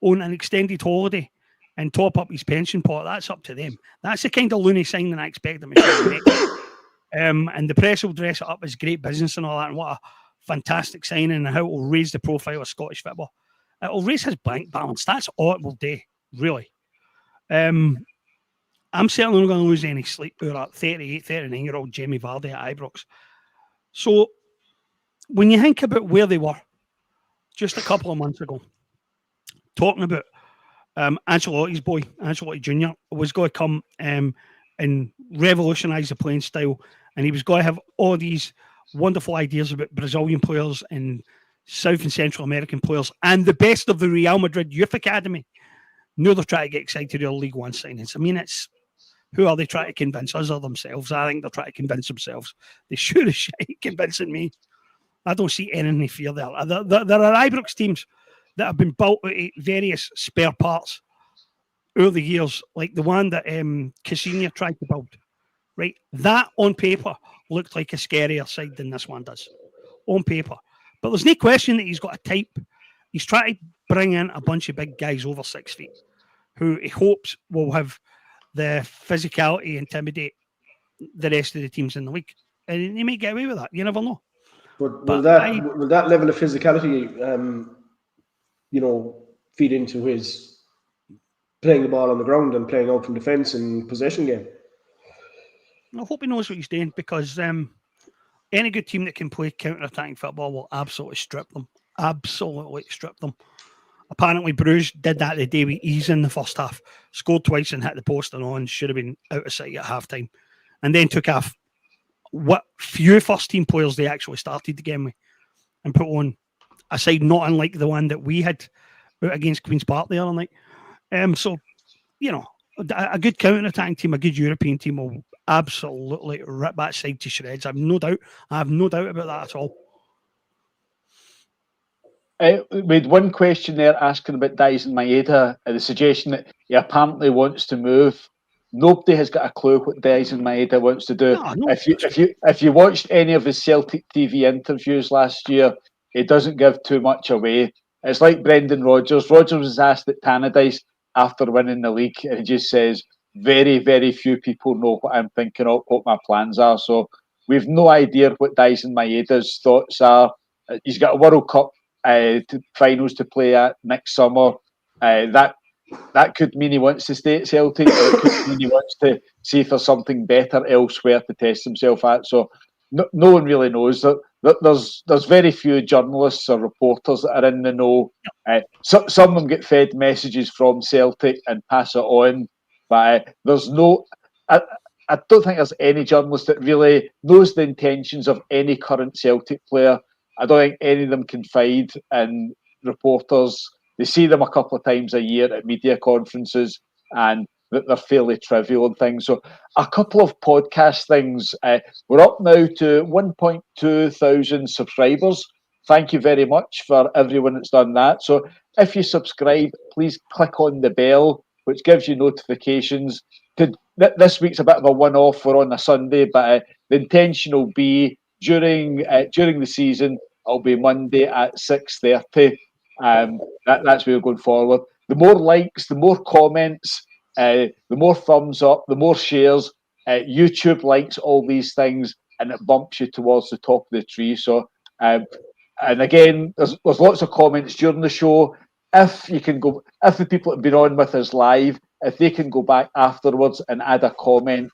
on an extended holiday and top up his pension pot, that's up to them. That's the kind of loony signing I expect them to make. And the press will dress it up as great business and all that, and what a fantastic signing, and how it will raise the profile of Scottish football. It will raise his bank balance. That's all it will do, really. I'm certainly not going to lose any sleep over 38, 39-year-old Jamie Vardy at Ibrox. So when you think about where they were just a couple of months ago, talking about Ancelotti's boy, Ancelotti Jr., was going to come and revolutionise the playing style, and he was going to have all these wonderful ideas about Brazilian players and South and Central American players and the best of the Real Madrid Youth Academy. Now they're trying to get excited about League One signings. I mean, who are they trying to convince, us or themselves? I think they're trying to convince themselves. They sure as shit convincing me. I don't see any fear there. There are Ibrox teams that have been built out of various spare parts over the years, like the one that Cassini tried to build. Right, that on paper looked like a scarier side than this one does, on paper. But there's no question that he's got a type. He's trying to bring in a bunch of big guys over 6 feet, who he hopes will have the physicality intimidate the rest of the teams in the league, and he may get away with that. You never know. But will that level of physicality, feed into his playing the ball on the ground and playing out from defence and possession game? I hope he knows what he's doing, because any good team that can play counter-attacking football will absolutely strip them. Absolutely strip them. Apparently, Bruges did that the day with ease in the first half. Scored twice and hit the post and on. Should have been out of sight at half-time. And then took off what few first-team players they actually started the game with and put on a side not unlike the one that we had out against Queen's Park the other night. So, you know, a good counter-attacking team, a good European team will absolutely rip that side to shreds. I have no doubt about that at all. We had one question there asking about Dyson Maeda, the suggestion that he apparently wants to move. Nobody has got a clue what Dyson Maeda wants to do. No. If you watched any of his Celtic TV interviews last year, he doesn't give too much away. It's like Brendan Rodgers. Rodgers was asked at Tannadice after winning the league, and he just says, very, very few people know what I'm thinking of, what my plans are. So we've no idea what Dyson Maeda's thoughts are. He's got a World Cup finals to play at next summer. That could mean he wants to stay at Celtic, or it could mean he wants to see if there's something better elsewhere to test himself at. So no one really knows. There's very few journalists or reporters that are in the know. Some of them get fed messages from Celtic and pass it on, but there's no. I don't think there's any journalist that really knows the intentions of any current Celtic player. I don't think any of them confide in reporters. They see them a couple of times a year at media conferences, and they're fairly trivial and things. So a couple of podcast things. We're up now to 1.2 thousand subscribers. Thank you very much for everyone that's done that. So if you subscribe, please click on the bell, which gives you notifications. This week's a bit of a one-off. We're on a Sunday, but the intention will be during the season. It'll be Monday at 6:30. That's where we're going forward. The more likes, the more comments, the more thumbs up, the more shares. YouTube likes all these things, and it bumps you towards the top of the tree. So, and again, there's lots of comments during the show. If you can go, if the people that have been on with us live, if they can go back afterwards and add a comment,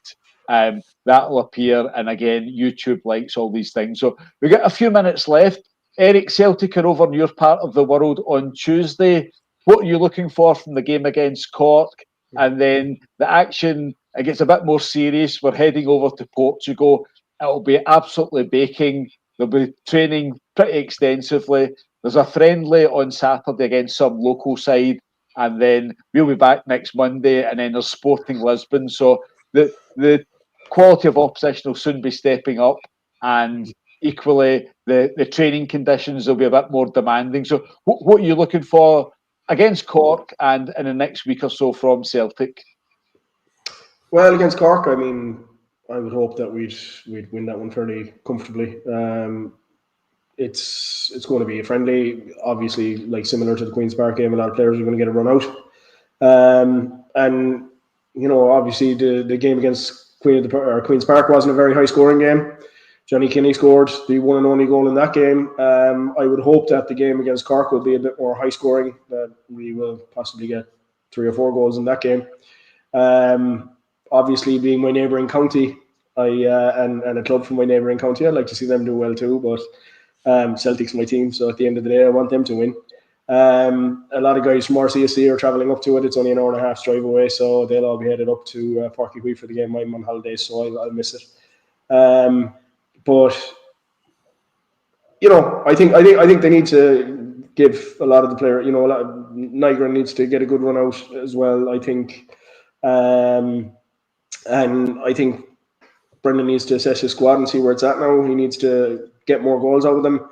that'll appear. And again, YouTube likes all these things. So we've got a few minutes left. Eric, Celtic are over in your part of the world on Tuesday. What are you looking for from the game against Cork? And then the action, it gets a bit more serious. We're heading over to Portugal. It'll be absolutely baking. They'll be training pretty extensively. There's a friendly on Saturday against some local side. And then we'll be back next Monday. And then there's Sporting Lisbon. So the quality of opposition will soon be stepping up. And equally, the training conditions will be a bit more demanding. So what are you looking for against Cork and in the next week or so from Celtic? Well, against Cork, I mean, I would hope that we'd win that one fairly comfortably. It's going to be a friendly, obviously, like similar to the Queen's Park game. A lot of players are going to get a run out, and you know, obviously, the game against Queen's Park wasn't a very high scoring game. Johnny Kinney scored the one and only goal in that game. I would hope that the game against Cork will be a bit more high scoring, that we will possibly get 3 or 4 goals in that game. Obviously, being my neighbouring county, and a club from my neighbouring county, I'd like to see them do well too, but Celtic's my team, so at the end of the day, I want them to win. A lot of guys from RCSC are travelling up to it. It's only an hour and a half drive away, so they'll all be headed up to Porky for the game. I'm on holidays, so I'll miss it. But you know, I think they need to give a lot of the player. You know, Nygren needs to get a good run out as well, I think, and I think Brendan needs to assess his squad and see where it's at now. He needs to get more goals out of them.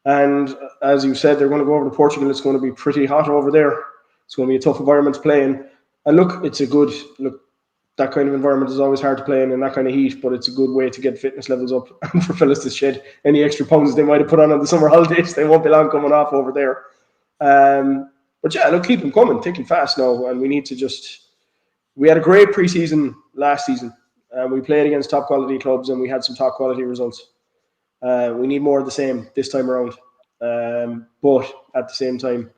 And as you said, they're going to go over to Portugal. It's going to be pretty hot over there. It's going to be a tough environment to play in. And look, that kind of environment is always hard to play in that kind of heat, but it's a good way to get fitness levels up and for fellas to shed any extra pounds they might have put on the summer holidays. They won't be long coming off over there. But yeah, look, keep them coming, thick and fast now. And we need to we had a great pre-season last season. We played against top quality clubs and we had some top quality results. We need more of the same this time around. But at the same time,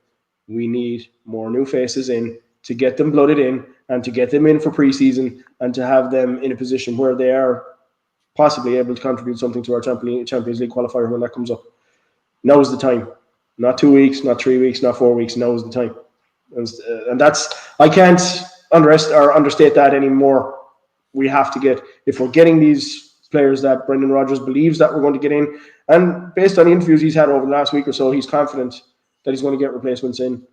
we need more new faces in to get them blooded in and to get them in for pre-season and to have them in a position where they are possibly able to contribute something to our Champions League qualifier when that comes up. Now is the time. Not 2 weeks, not 3 weeks, not 4 weeks. Now is the time. And that's, I can't understate that anymore. We have to get, if we're getting these players that Brendan Rodgers believes that we're going to get in, and based on the interviews he's had over the last week or so, he's confident that he's going to get replacements in.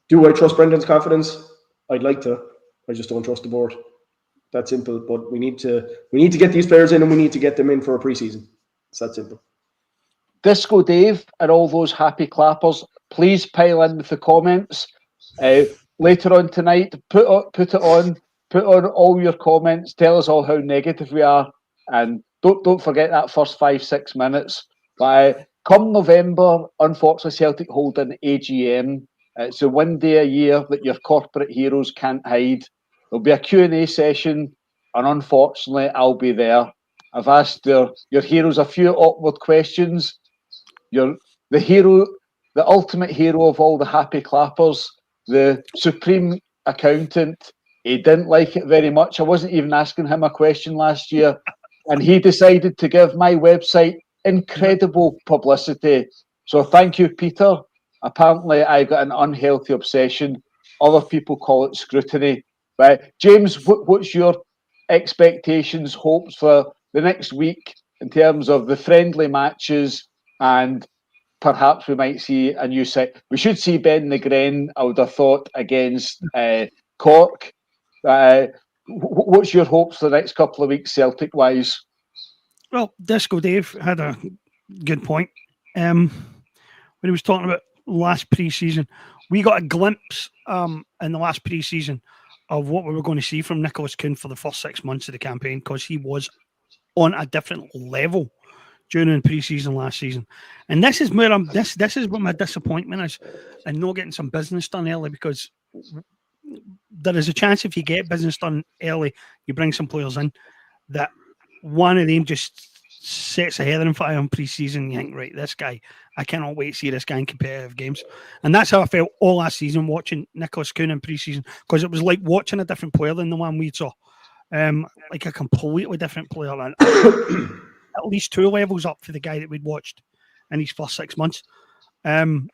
Do I trust Brendan's confidence? I'd like to. I just don't trust the board. That's simple. But we need to get these players in, and we need to get them in for a pre-season. It's that simple. Disco Dave and all those happy clappers, please pile in with the comments. Later on tonight, put it on all your comments. Tell us all how negative we are, and don't forget that first 5-6 minutes. But come November, unfortunately, Celtic hold an AGM. It's the one day a year that your corporate heroes can't hide. There'll be a Q&A session, and unfortunately, I'll be there. I've asked your heroes a few awkward questions. You're the hero, the ultimate hero of all the happy clappers, the supreme accountant. He didn't like it very much. I wasn't even asking him a question last year, and he decided to give my website incredible publicity. So thank you, Peter. Apparently, I got an unhealthy obsession. Other people call it scrutiny. Right, James, what's your expectations, hopes for the next week in terms of the friendly matches, and perhaps we might see a new set? We should see Ben Negren, I would have thought, against Cork. What's your hopes for the next couple of weeks, Celtic-wise? Well, Disco Dave had a good point. When he was talking about last pre-season, we got a glimpse in the last pre-season of what we were going to see from Nicholas Kuhn for the first 6 months of the campaign, because he was on a different level during pre-season last season. And this is where this is what my disappointment is, and not getting some business done early, because there is a chance if you get business done early, you bring some players in, that one of them just sets a header in fire on pre-season. You think, right, this guy, I cannot wait to see this guy in competitive games. And that's how I felt all last season watching Nicholas Kuhn in pre-season, because it was like watching a different player than the one we saw. Like a completely different player, and at least 2 levels up for the guy that we'd watched in his first 6 months. And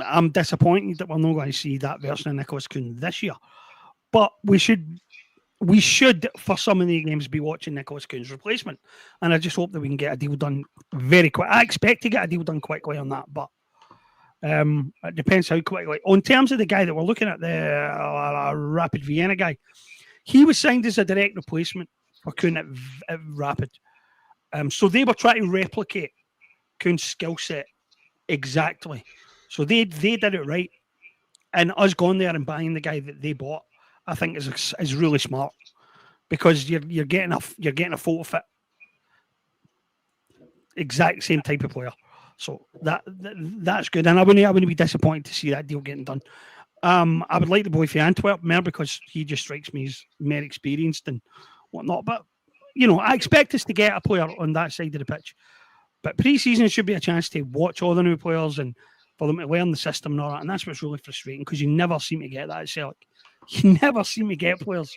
I'm disappointed that we're not going to see that version of Nicholas Kuhn this year. But we should, for some of the games, be watching Nicholas Kuhn's replacement. And I just hope that we can get a deal done very quick. I expect to get a deal done quickly on that, but it depends how quickly. On terms of the guy that we're looking at, the Rapid Vienna guy, he was signed as a direct replacement for Kuhn at Rapid. So they were trying to replicate Kuhn's skill set exactly. So they did it right. And us going there and buying the guy that they bought, I think is really smart, because you're getting a photo fit, exact same type of player. So that's good. And I wouldn't be disappointed to see that deal getting done. I would like the boy for Antwerp more, because he just strikes me as more experienced and whatnot. But I expect us to get a player on that side of the pitch. But pre-season should be a chance to watch all the new players and for them to learn the system and all that. And that's what's really frustrating, because you never seem to get that at Celtic. You never seem to get players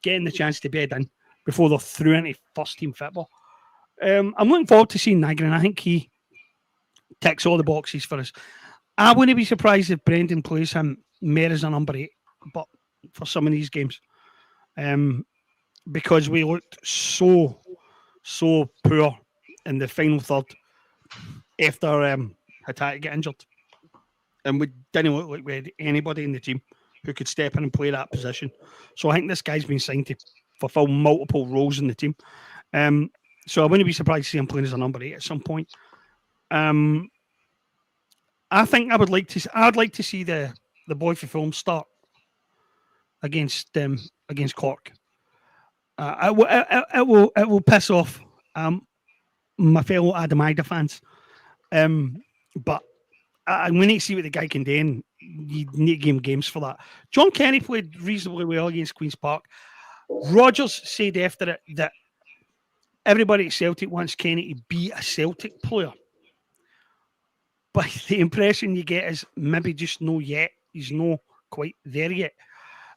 getting the chance to bed in before they're through into first team football. I'm looking forward to seeing Nygren. I think he ticks all the boxes for us. I wouldn't be surprised if Brendan plays him more as a number 8, but for some of these games, because we looked so poor in the final third after Hatate get injured, and we didn't look like we had anybody in the team who could step in and play that position. So I think this guy's been signed to fulfill multiple roles in the team. So I wouldn't be surprised to see him playing as a number 8 at some point. I think I'd like to see the boy for Fulham start against Cork. It will piss off my fellow Adam Ida fans, but I'm going to see what the guy can do, and you need to give him games for that. John Kenny played reasonably well against Queen's Park. Rodgers said after it that everybody at Celtic wants Kenny to be a Celtic player, but the impression you get is maybe just no yet. He's not quite there yet.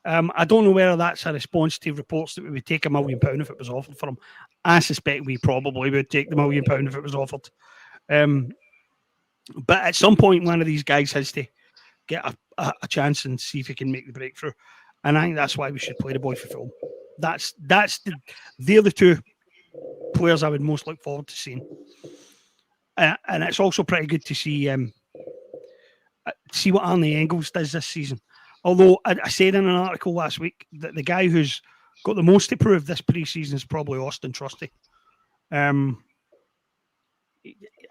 I don't know whether that's a response to reports that we would take £1 million if it was offered for him. I suspect we probably would take the £1 million if it was offered. But at some point, one of these guys has to get a chance and see if he can make the breakthrough. And I think that's why we should play the boy for Fulham. They're the 2 players I would most look forward to seeing. And it's also pretty good to see what Arnie Engels does this season. Although I said in an article last week that the guy who's got the most to prove this pre-season is probably Austin Trusty.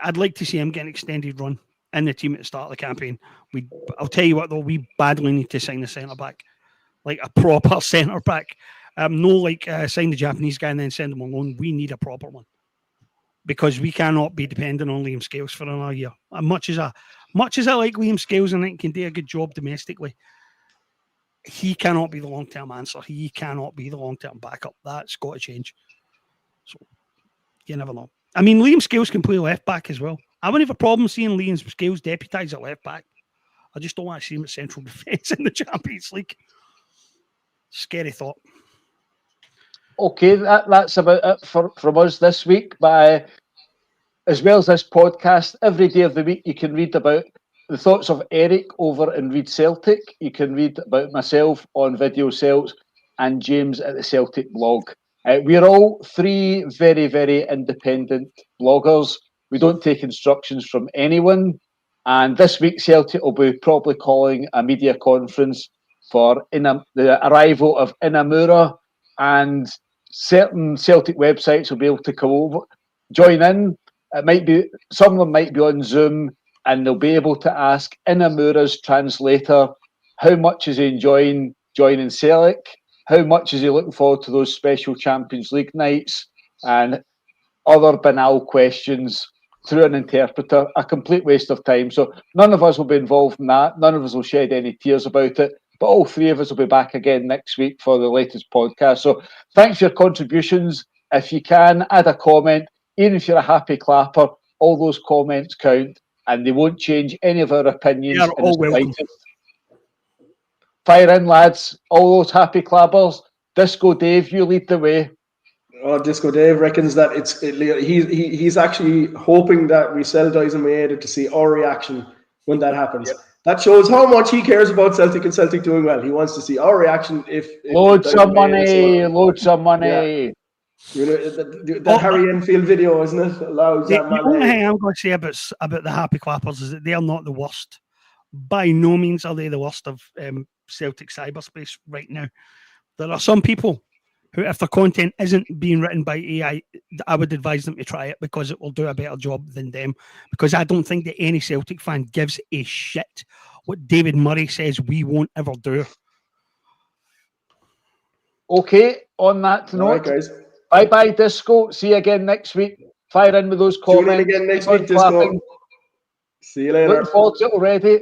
I'd like to see him get an extended run in the team at the start of the campaign. I'll tell you what, though, we badly need to sign a centre-back, like a proper centre-back. No like sign the Japanese guy and then send him on loan. We need a proper one, because we cannot be dependent on Liam Scales for another year. Much as I like Liam Scales and I think can do a good job domestically, he cannot be the long-term answer. He cannot be the long-term backup. That's got to change. So you never know. I mean, Liam Scales can play left back as well. I wouldn't have a problem seeing Liam Scales deputise at left back. I just don't want to see him at central defence in the Champions League. Scary thought. Okay, that's about it from us this week. As well as this podcast, every day of the week you can read about the thoughts of Eric over in Read Celtic. You can read about myself on Video Celts and James at the Celtic blog. We're all three very, very independent bloggers. We don't take instructions from anyone. And this week, Celtic will be probably calling a media conference for the arrival of Inamura, and certain Celtic websites will be able to come over, join in. It might be some of them might be on Zoom, and they'll be able to ask Inamura's translator how much is he enjoying joining Celtic, how much is he looking forward to those special Champions League nights, and other banal questions through an interpreter. A complete waste of time. So none of us will be involved in that. None of us will shed any tears about it. But all three of us will be back again next week for the latest podcast. So thanks for your contributions. If you can, add a comment. Even if you're a happy clapper, all those comments count, and they won't change any of our opinions. They are all welcome. Fire in, lads. All those happy clappers. Disco Dave, you lead the way. Oh, Disco Dave reckons that he's actually hoping that we sell Dice and Maeda to see our reaction when that happens. Yep. That shows how much he cares about Celtic and Celtic doing well. He wants to see our reaction if loads of money. Yeah. You know, the Harry Enfield video, isn't it? Allows that man. The only thing I'm going to say about the happy clappers is that they are not the worst. By no means are they the worst of Celtic cyberspace right now. There are some people who, if their content isn't being written by AI, I would advise them to try it because it will do a better job than them. Because I don't think that any Celtic fan gives a shit what David Murray says we won't ever do. Okay, on that note, right, guys. Bye-bye, Disco. See you again next week. Fire in with those comments. Tune in again next week, Disco. See you later. Looking forward to it already.